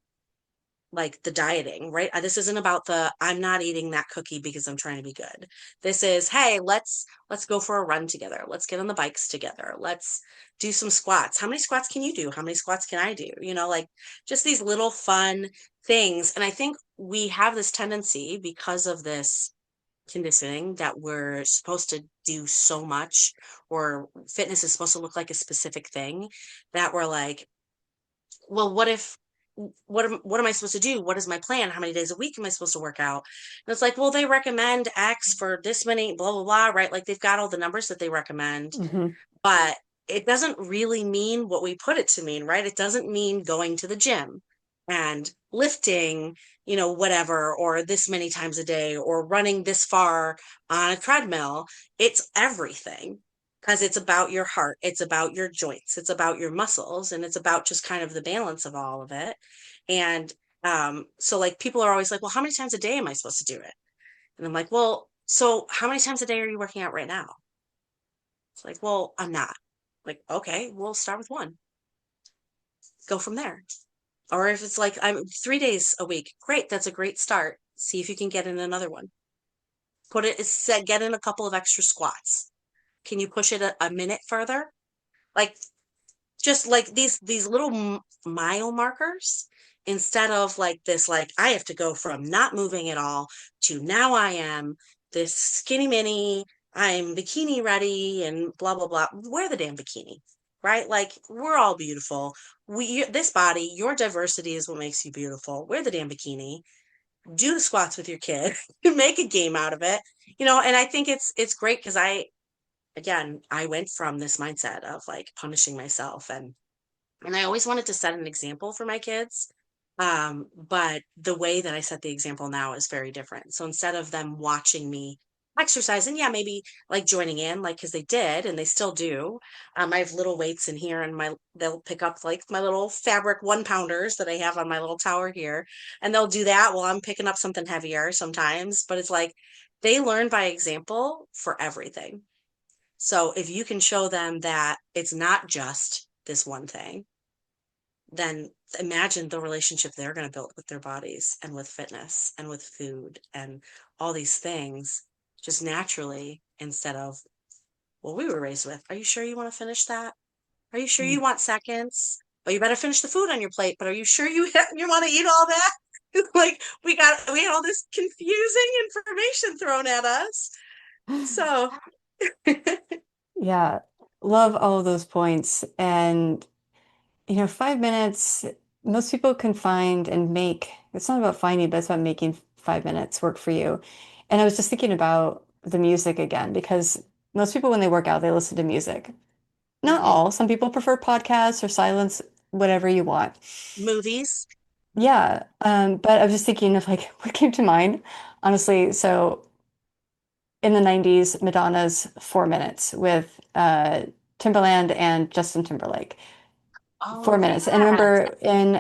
like the dieting, right? This isn't about the I'm not eating that cookie because I'm trying to be good. This is, hey, let's go for a run together. Let's get on the bikes together. Let's do some squats. How many squats can you do? How many squats can I do? Like just these little fun things. And I think we have this tendency because of this conditioning that we're supposed to do so much, or fitness is supposed to look like a specific thing, that we're like, well, what am I supposed to do? What is my plan? How many days a week am I supposed to work out? And it's like, well, they recommend X for this many, blah, blah, blah, right? Like they've got all the numbers that they recommend, Hmm. but it doesn't really mean what we put it to mean, right? It doesn't mean going to the gym and lifting, whatever, or this many times a day, or running this far on a treadmill. It's everything, because it's about your heart, it's about your joints, it's about your muscles, and it's about just kind of the balance of all of it. And so like people are always like, well, how many times a day am I supposed to do it? And I'm like, well, so how many times a day are you working out right now? It's like, well, I'm not. Like, okay, we'll start with one. Go from there. Or if it's like I'm 3 days a week, great, that's a great start. See if you can get in another one. Get in a couple of extra squats. Can you push it a minute further? Like just like these little mile markers, instead of like this, like I have to go from not moving at all to now I am this skinny mini, I'm bikini ready and blah blah blah. Wear the damn bikini, right? Like we're all beautiful. This body, your diversity is what makes you beautiful. Wear the damn bikini. Do the squats with your kid. Make a game out of it. And I think it's great because I went from this mindset of like punishing myself, and I always wanted to set an example for my kids. But the way that I set the example now is very different. So instead of them watching me exercise, and yeah, maybe like joining in, like, because they did and they still do. I have little weights in here, and they'll pick up like my little fabric 1 pounders that I have on my little tower here, and they'll do that while I'm picking up something heavier sometimes. But it's like they learn by example for everything. So if you can show them that it's not just this one thing, then imagine the relationship they're going to build with their bodies and with fitness and with food and all these things, just naturally, instead of, well, we were raised with, are you sure you want to finish that? Are you sure you want seconds? Oh, you better finish the food on your plate, but are you sure you want to eat all that? Like we had all this confusing information thrown at us. So Yeah, love all of those points. And, 5 minutes, most people can find and make, it's not about finding, but it's about making 5 minutes work for you. And I was just thinking about the music again, because most people, when they work out, they listen to music. Not mhm. all. Some people prefer podcasts or silence, whatever you want. Movies. Yeah. But I was just thinking of like what came to mind, honestly. So in the 90s, Madonna's 4 Minutes with Timbaland and Justin Timberlake. Oh 4 minutes. And I yes. remember in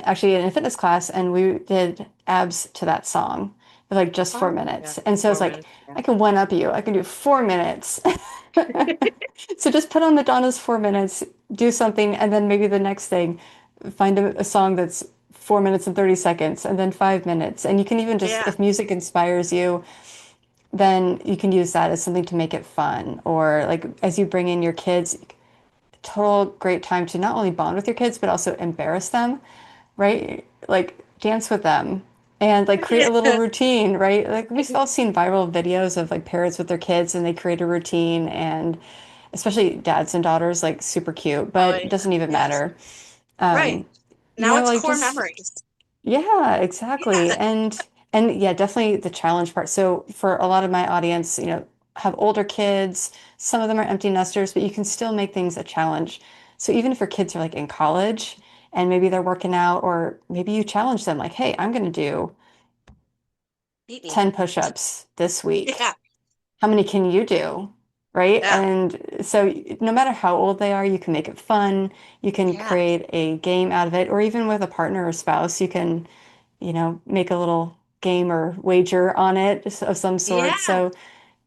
a fitness class, and we did abs to that song with like just four Oh yeah. minutes. And so it's four like, minutes. Yeah. I can one up you. I can do 4 minutes. So just put on Madonna's 4 minutes, do something, and then maybe the next thing, find a song that's 4 minutes and 30 seconds, and then 5 minutes. And you can even just, Yeah. if music inspires you, then you can use that as something to make it fun. Or like as you bring in your kids, total great time to not only bond with your kids, but also embarrass them, right? Like dance with them and like create a little Yeah. routine, right? Like we've all seen viral videos of like parents with their kids and they create a routine, and especially dads and daughters, like super cute, Oh but it doesn't even yes. matter. Right. Um, Now it's like core just memories. yeah, exactly. Yeah. And yeah, definitely the challenge part. So for a lot of my audience, have older kids, some of them are empty nesters, but you can still make things a challenge. So even if your kids are like in college and maybe they're working out, or maybe you challenge them like, "Hey, I'm going to do Beat me. 10 push-ups this week. Yeah. How many can you do?" Right? Yeah. And so no matter how old they are, you can make it fun. You can Yeah. create a game out of it, or even with a partner or spouse, you can make a little game or wager on it of some sort. Yeah. So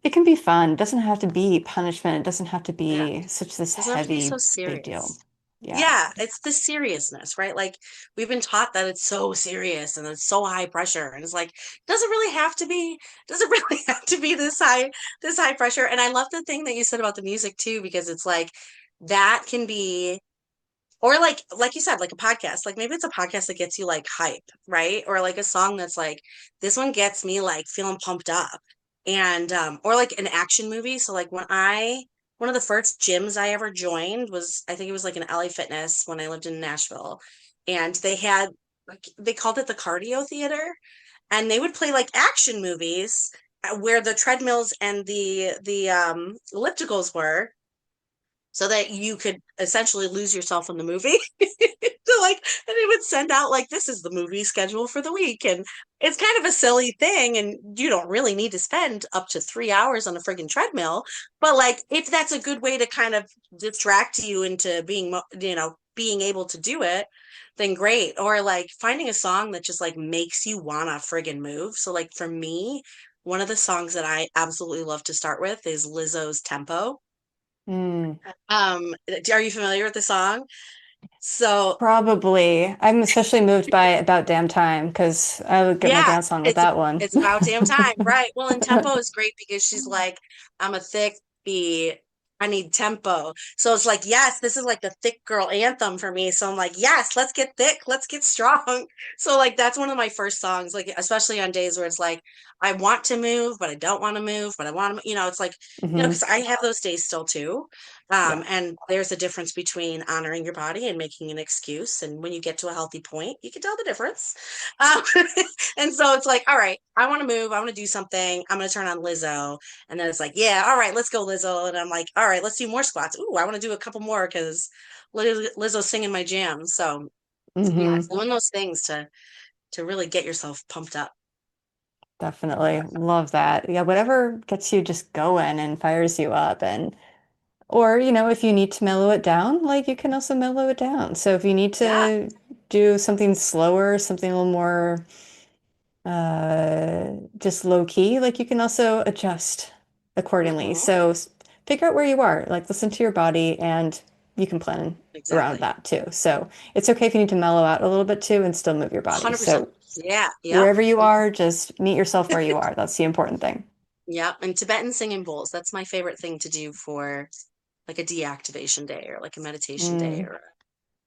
it can be fun. It doesn't have to be punishment. It doesn't have to Yeah. be such this Doesn't have to be so heavy, big deal. serious. Yeah. Yeah, it's the seriousness, right? Like we've been taught that it's so serious and it's so high pressure. And it's like, doesn't really have to be, doesn't really have to be this high pressure. And I love the thing that you said about the music too, because it's like that can be, or like you said, like a podcast. Like maybe it's a podcast that gets you like hype, right? Or like a song that's like, this one gets me like feeling pumped up. and or like an action movie. So like one of the first gyms I ever joined was, I think it was like an LA Fitness when I lived in Nashville, and they had like, they called it the cardio theater, and they would play like action movies where the treadmills and the ellipticals were, so that you could essentially lose yourself in the movie. So like, and they would send out like, this is the movie schedule for the week. And it's kind of a silly thing. And you don't really need to spend up to 3 hours on a friggin' treadmill. But like, if that's a good way to kind of distract you into being, being able to do it, then great. Or like finding a song that just like makes you wanna friggin' move. So like for me, one of the songs that I absolutely love to start with is Lizzo's Tempo. Mm. Are you familiar with the song? So Probably. I'm especially moved by About Damn Time because I would get my yeah, dance on with that one. it's about damn time, right? Well, and tempo is great because she's like, I'm a thick bee. I need tempo. So it's like, yes, this is like the thick girl anthem for me. So I'm like, yes, let's get thick, let's get strong. So like that's one of my first songs, like especially on days where it's like I want to move, but I don't want to move, but I want to, it's like, Hmm. because I have those days still too. Yeah. And there's a difference between honoring your body and making an excuse. And when you get to a healthy point, you can tell the difference. Um, And so it's like, all right, I want to move. I want to do something. I'm going to turn on Lizzo. And then it's like, yeah, all right, let's go, Lizzo. And I'm like, all right, let's do more squats. Ooh, I want to do a couple more because Lizzo's singing my jam. So yeah, it's Hmm. doing those things to really get yourself pumped up. Definitely. Love that. Yeah, whatever gets you just going and fires you up. And, or, if you need to mellow it down, like you can also mellow it down. So if you need Yeah. to do something slower, something a little more just low key, like you can also adjust accordingly. Hmm. So figure out where you are, like listen to your body, and you can plan around Exactly. that too. So it's okay if you need to mellow out a little bit too and still move your body. 100%. So Yeah. Yep. wherever you Mhm. are, just meet yourself where you are. That's the important thing. Yep. And Tibetan singing bowls. That's my favorite thing to do for like a deactivation day or like a meditation day Mm, or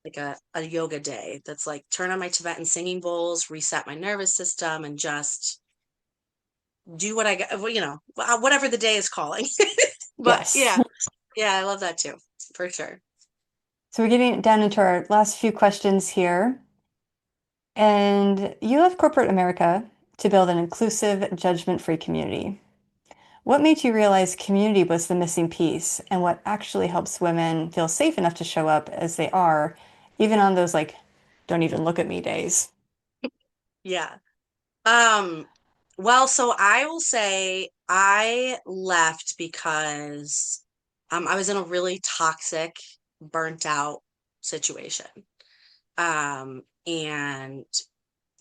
like a yoga day. That's like turn on my Tibetan singing bowls, reset my nervous system, and just do what I got, whatever the day is calling. But yes. yeah, yeah, I love that too, for sure. So we're getting down into our last few questions here. And you left corporate America to build an inclusive, judgment-free community. What made you realize community was the missing piece and what actually helps women feel safe enough to show up as they are, even on those like, don't even look at me days? Yeah. Um, well, so I will say I left because I was in a really toxic, burnt out situation. And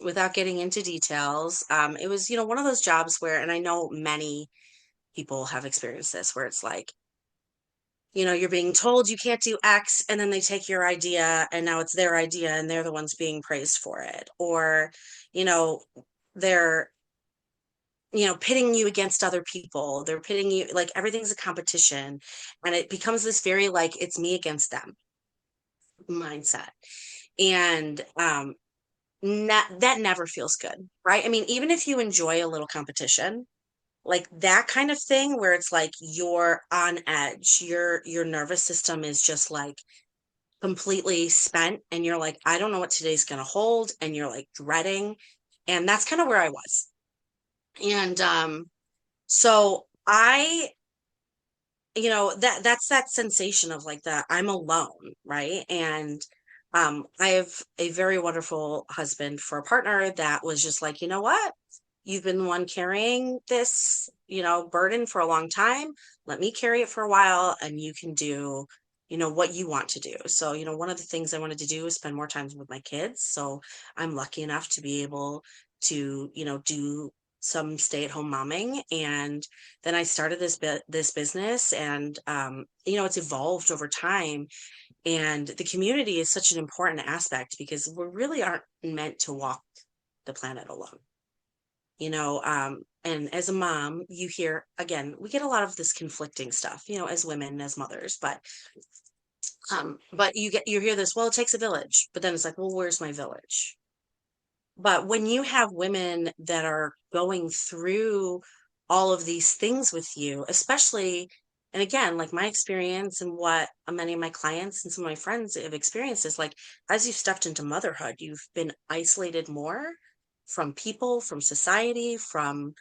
without getting into details, it was, one of those jobs where, and I know many people have experienced this, where it's like, you're being told you can't do X, and then they take your idea, and now it's their idea, and they're the ones being praised for it. Or, you know, they're, pitting you against other people. They're pitting you, like everything's a competition. And it becomes this very like, it's me against them mindset. And that never feels good, right? I mean, even if you enjoy a little competition, like that kind of thing where it's like you're on edge, your nervous system is just like completely spent, and you're like, I don't know what today's going to hold, and you're like dreading. And that's kind of where I was. And so I, that's that sensation of like the I'm alone, right? And I have a very wonderful husband for a partner that was just like, you know what? You've been the one carrying this, burden for a long time. Let me carry it for a while, and you can do, what you want to do. So, one of the things I wanted to do is spend more time with my kids. So I'm lucky enough to be able to, do some stay-at-home momming. And then I started this business, and it's evolved over time. And the community is such an important aspect because we really aren't meant to walk the planet alone. And as a mom, you hear, again, we get a lot of this conflicting stuff, as women, as mothers, but you hear this, well, it takes a village, but then it's like, well, where's my village? But when you have women that are going through all of these things with you, especially, and again, like my experience and what many of my clients and some of my friends have experienced is like, as you've stepped into motherhood, you've been isolated more from people, from society, from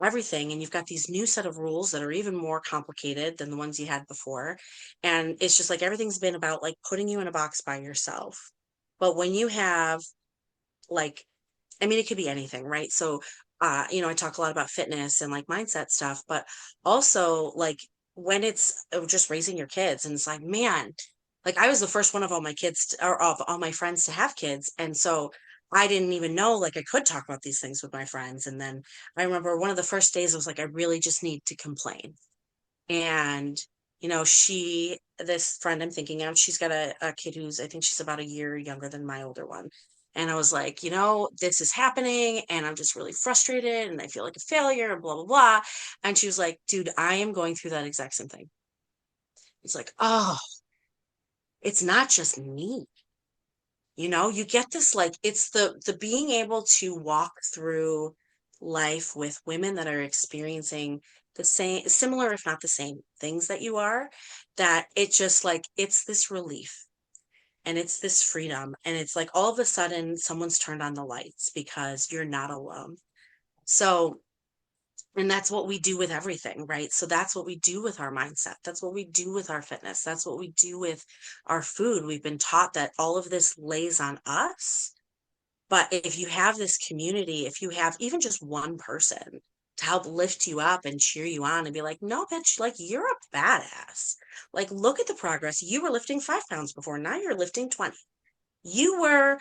everything. And you've got these new set of rules that are even more complicated than the ones you had before. And it's just like everything's been about like putting you in a box by yourself. But when you have like, I mean, it could be anything, right? So, I talk a lot about fitness and like mindset stuff, but also like when it's just raising your kids, and it's like, man, like I was the first one of all my kids or of all my friends to have kids. And so I didn't even know like I could talk about these things with my friends. And then I remember one of the first days I was like, I really just need to complain. And, this friend I'm thinking of, she's got a kid who's, I think she's about a year younger than my older one. And I was like, this is happening and I'm just really frustrated and I feel like a failure and blah, blah, blah. And she was like, dude, I am going through that exact same thing. It's like, oh, it's not just me. You get this like it's the being able to walk through life with women that are experiencing the same, similar, if not the same things that you are, that it just like it's this relief and it's this freedom. And it's like all of a sudden someone's turned on the lights because you're not alone. So, and that's what we do with everything, right? So that's what we do with our mindset. That's what we do with our fitness. That's what we do with our food. We've been taught that all of this lays on us. But if you have this community, if you have even just one person to help lift you up and cheer you on and be like, no, bitch, like you're a badass. Like, look at the progress. You were lifting 5 pounds before. Now you're lifting 20. You were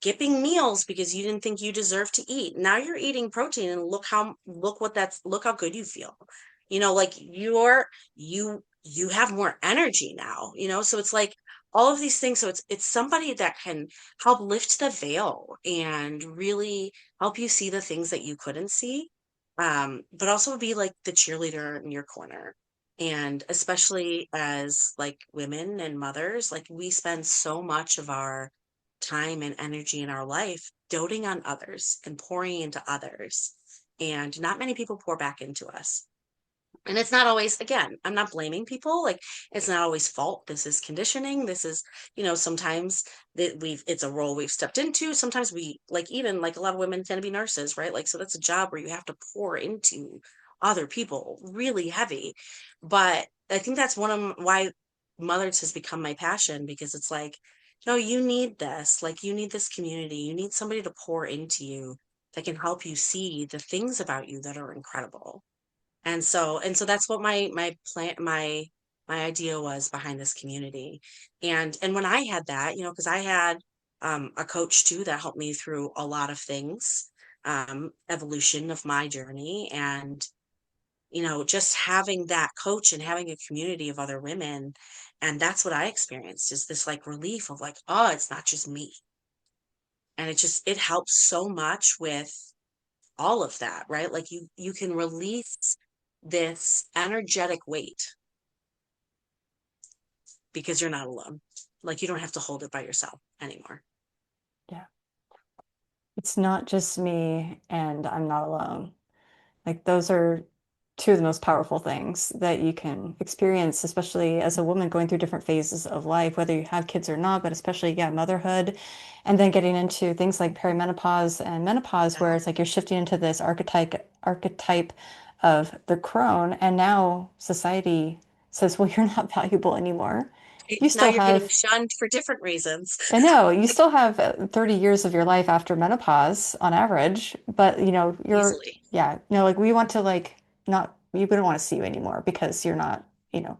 skipping meals because you didn't think you deserved to eat. Now you're eating protein and look how good you feel. Like you have more energy now, so it's like all of these things. So it's somebody that can help lift the veil and really help you see the things that you couldn't see. But also be like the cheerleader in your corner. And especially as like women and mothers, like we spend so much of our time and energy in our life doting on others and pouring into others. And not many people pour back into us. And it's not always, again, I'm not blaming people. Like it's not always fault. This is conditioning. This is, sometimes that it's a role we've stepped into. Sometimes we like, even like a lot of women tend to be nurses, right? Like, so that's a job where you have to pour into other people really heavy. But I think that's why mothers has become my passion, because it's like, no, you need this. Like you need this community. You need somebody to pour into you that can help you see the things about you that are incredible. And so that's what my plan my idea was behind this community. And when I had that, because I had a coach too that helped me through a lot of things, evolution of my journey. And just having that coach and having a community of other women, and that's what I experienced, is this like relief of like, oh, it's not just me. And it helps so much with all of that, right? Like you can release this energetic weight because you're not alone. Like you don't have to hold it by yourself anymore. Yeah. It's not just me and I'm not alone. Like those are two of the most powerful things that you can experience, especially as a woman going through different phases of life, whether you have kids or not, but especially, yeah, motherhood, and then getting into things like perimenopause and menopause, where Yeah. it's like you're shifting into this archetype of the crone, and now society says, well, you're not valuable anymore. You Now still you're getting have shunned for different reasons. I know you still have 30 years of your life after menopause on average, but Easily. yeah, like we want to like not, we wouldn't want to see you anymore because you're not, you know,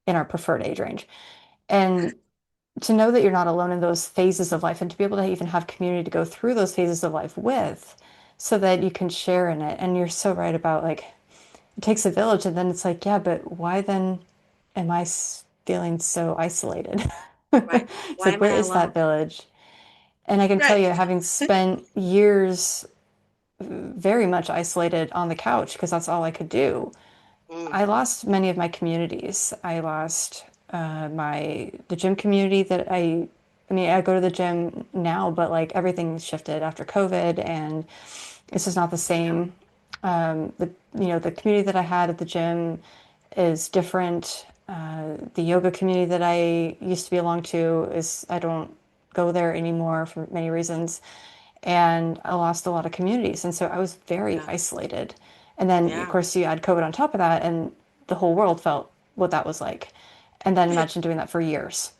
in our preferred age range. And to know that you're not alone in those phases of life and to be able to even have community to go through those phases of life with so that you can share in it. And you're so right about like it takes a village. And then it's like, yeah, but why then am I feeling so isolated? Right. It's Why like, am I where not is that alone? village? And I can tell Right. you, having spent years very much isolated on the couch because that's all I could do, Mm. I lost many of my communities. I lost the gym community that I mean, I go to the gym now, but like everything shifted after COVID and it's just not the Yeah. same. The the community that I had at the gym is different. The yoga community that I used to belong to is I don't go there anymore for many reasons, and I lost a lot of communities, and so I was very Yeah. isolated. And then of Yeah. course you add COVID on top of that, and the whole world felt what that was like. And then imagine doing that for years.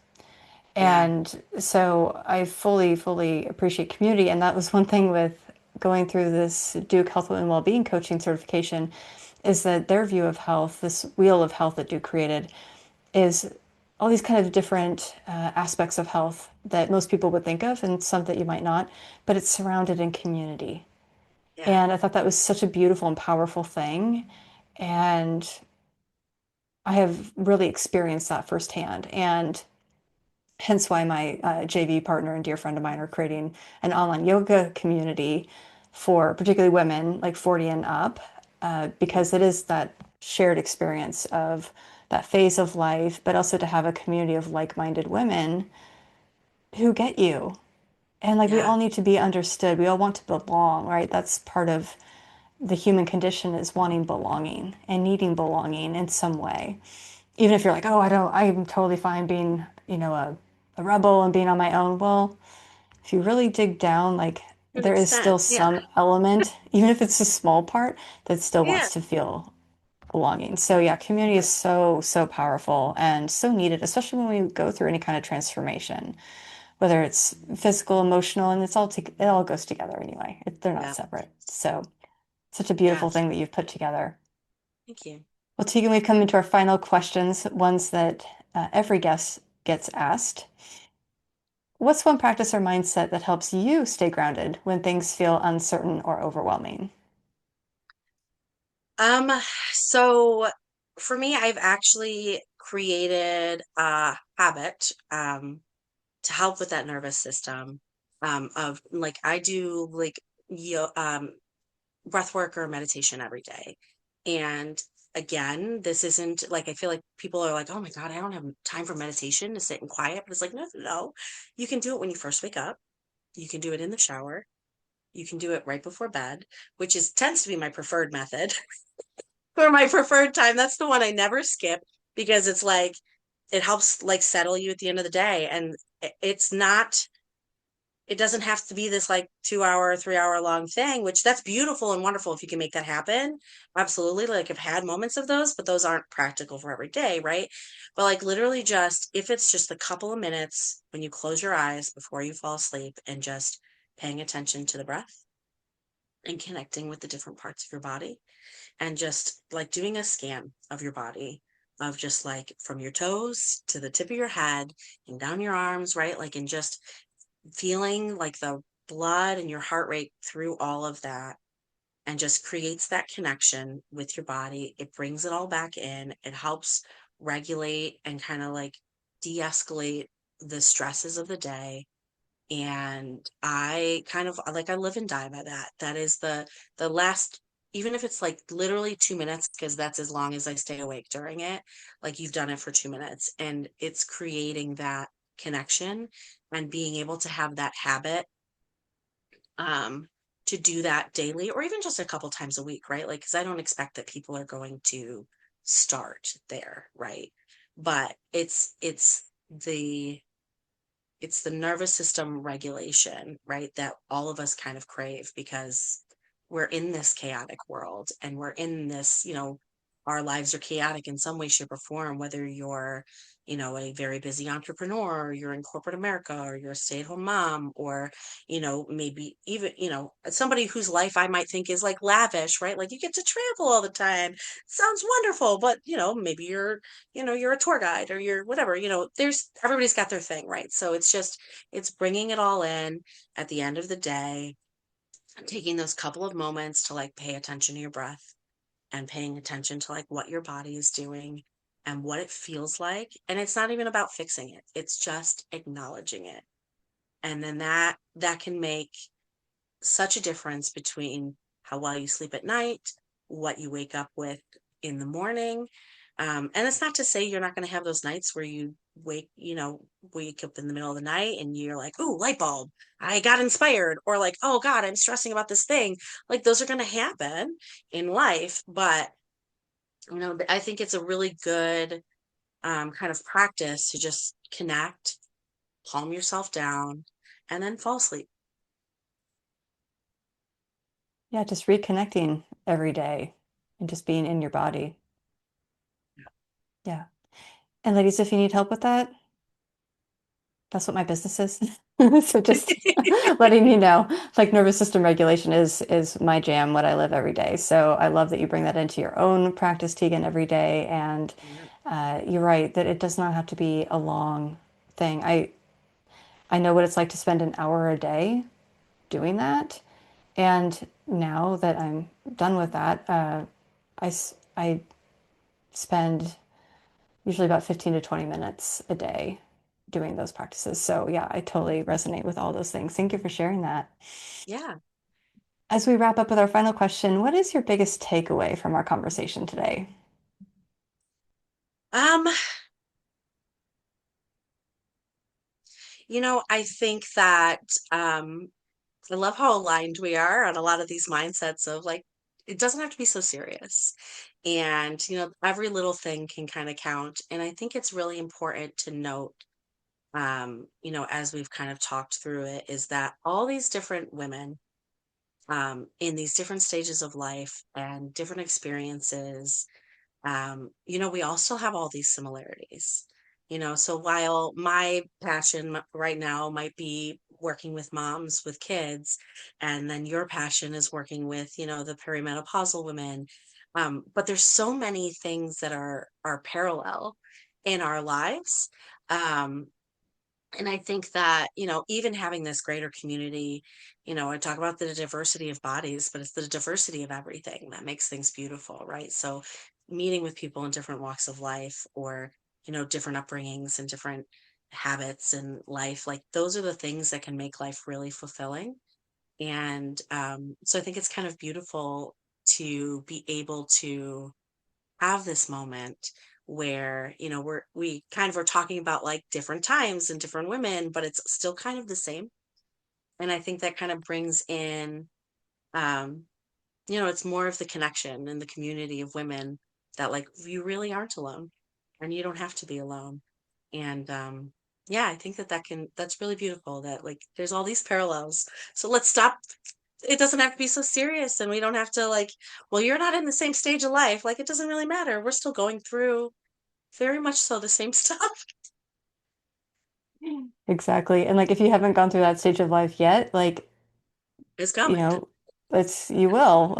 Yeah. And so I fully, fully appreciate community. And that was one thing with going through this Duke Health and Wellbeing coaching certification is that their view of health, this wheel of health that Duke created, is all these kind of different aspects of health that most people would think of and some that you might not, but it's surrounded in community. Yeah. And I thought that was such a beautiful and powerful thing. And I have really experienced that firsthand. And hence why my JV partner and dear friend of mine are creating an online yoga community for particularly women like 40 and up, because it is that shared experience of that phase of life, but also to have a community of like-minded women who get you. And like we Yeah. all need to be understood. We all want to belong, right? That's part of the human condition is wanting belonging and needing belonging in some way. Even if you're like, oh, I'm totally fine being, a rebel and being on my own. Well, if you really dig down, like To an there is still extent. Yeah. some element, even if it's a small part, that still Yeah. wants to feel belonging. So yeah, community is so, so powerful and so needed, especially when we go through any kind of transformation, whether it's physical, emotional, and it all goes together anyway. They're not Yeah. separate. So such a beautiful Yes. thing that you've put together. Thank you. Well, Tegan, we've come into our final questions, ones that every guest gets asked. What's one practice or mindset that helps you stay grounded when things feel uncertain or overwhelming? Um, so for me, I've actually created a habit to help with that nervous system of like I do like breath work or meditation every day. And again, this isn't like I feel like people are like, "Oh my God, I don't have time for meditation to sit in quiet." But it's like, no, no, no. You can do it when you first wake up. You can do it in the shower. You can do it right before bed, which is tends to be my preferred method for my preferred time. That's the one I never skip because it's like it helps like settle you at the end of the day. And it's not, it doesn't have to be this like 2 hour, 3 hour long thing, which that's beautiful and wonderful if you can make that happen. Absolutely. Like I've had moments of those, but those aren't practical for every day, right? But like literally just if it's just a couple of minutes when you close your eyes before you fall asleep and just paying attention to the breath and connecting with the different parts of your body and just like doing a scan of your body of just like from your toes to the tip of your head and down your arms, right? Like, and just feeling like the blood and your heart rate through all of that and just creates that connection with your body. It brings it all back in. It helps regulate and kind of like de escalate the stresses of the day. And I kind of like I live and die by that. That is the last, even if it's like literally 2 minutes, because that's as long as I stay awake during it, like you've done it for 2 minutes. And it's creating that connection and being able to have that habit um to do that daily or even just a couple times a week, right? Like, because I don't expect that people are going to start there, right? But the it's the nervous system regulation, right? That all of us kind of crave because we're in this chaotic world and we're in this, our lives are chaotic in some way, shape, or form, whether you're, a very busy entrepreneur, or you're in corporate America, or you're a stay at home mom, or, maybe even, somebody whose life I might think is like lavish, right? Like you get to travel all the time. Sounds wonderful, but, maybe you're a tour guide or you're whatever, there's everybody's got their thing, right? So it's bringing it all in at the end of the day, taking those couple of moments to like pay attention to your breath and paying attention to like what your body is doing and what it feels like. And it's not even about fixing it. It's just acknowledging it. And then that can make such a difference between how well you sleep at night, what you wake up with in the morning. And it's not to say you're not going to have those nights where you wake up in the middle of the night and you're like, "Ooh, light bulb. I got inspired." Or like, "Oh God, I'm stressing about this thing." Like those are going to happen in life, but I think it's a really good kind of practice to just connect, calm yourself down, and then fall asleep. Yeah, just reconnecting every day and just being in your body. Yeah. And ladies, if you need help with that, that's what my business is. So just letting you know, like nervous system regulation is my jam, what I live every day. So I love that you bring that into your own practice, Tyghan, every day. And Yeah. you're right that it does not have to be a long thing. I know what it's like to spend an hour a day doing that. And now that I'm done with that, I spend usually about 15 to 20 minutes a day doing those practices. So, yeah, I totally resonate with all those things. Thank you for sharing that. Yeah. As we wrap up with our final question, what is your biggest takeaway from our conversation today? Um, I think that I love how aligned we are on a lot of these mindsets of like, it doesn't have to be so serious. And, every little thing can kind of count. And I think it's really important to note, as we've kind of talked through it, is that all these different women in these different stages of life and different experiences, we all still have all these similarities. So while my passion right now might be working with moms with kids, and then your passion is working with, the perimenopausal women, but there's so many things that are parallel in our lives. Um, and I think that, even having this greater community, I talk about the diversity of bodies, but it's the diversity of everything that makes things beautiful, right? So meeting with people in different walks of life or, different upbringings and different habits in life, like those are the things that can make life really fulfilling. And so I think it's kind of beautiful to be able to have this moment where we kind of are talking about like different times and different women, but it's still kind of the same. And I think that kind of brings in um it's more of the connection and the community of women that like you really aren't alone and you don't have to be alone. And yeah, I think that's really beautiful that like there's all these parallels. So let's stop. It doesn't have to be so serious and we don't have to like, well, you're not in the same stage of life. Like it doesn't really matter. We're still going through very much so the same stuff. Exactly. And like if you haven't gone through that stage of life yet, like, It's you coming. know, you will,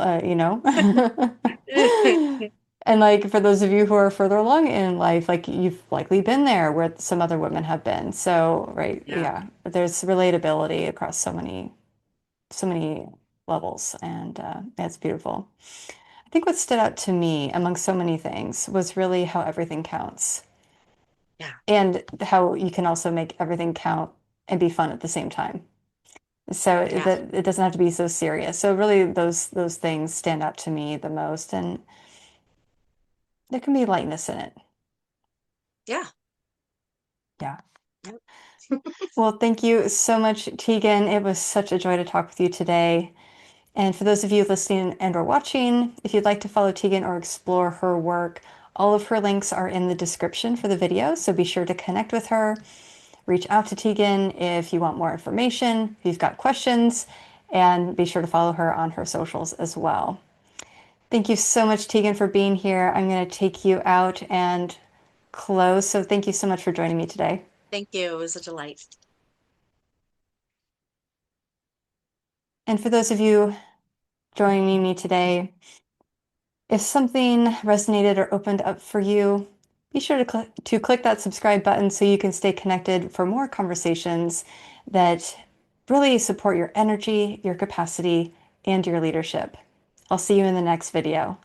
And like for those of you who are further along in life, like you've likely been there where some other women have been. So, right, Yeah. yeah, there's relatability across so many levels, and it's beautiful. I think what stood out to me among so many things was really how everything counts, Yeah. and how you can also make everything count and be fun at the same time. So Yeah. that it doesn't have to be so serious. So really, those things stand out to me the most, and there can be lightness in it. Yeah. Yeah. Yep. Well, thank you so much, Tyghan. It was such a joy to talk with you today. And for those of you listening and or watching, if you'd like to follow Tyghan or explore her work, all of her links are in the description for the video. So be sure to connect with her, reach out to Tyghan if you want more information, if you've got questions, and be sure to follow her on her socials as well. Thank you so much, Tyghan, for being here. I'm going to take you out and close. So thank you so much for joining me today. Thank you. It was a delight. And for those of you joining me today, if something resonated or opened up for you, be sure to click that subscribe button so you can stay connected for more conversations that really support your energy, your capacity, and your leadership. I'll see you in the next video.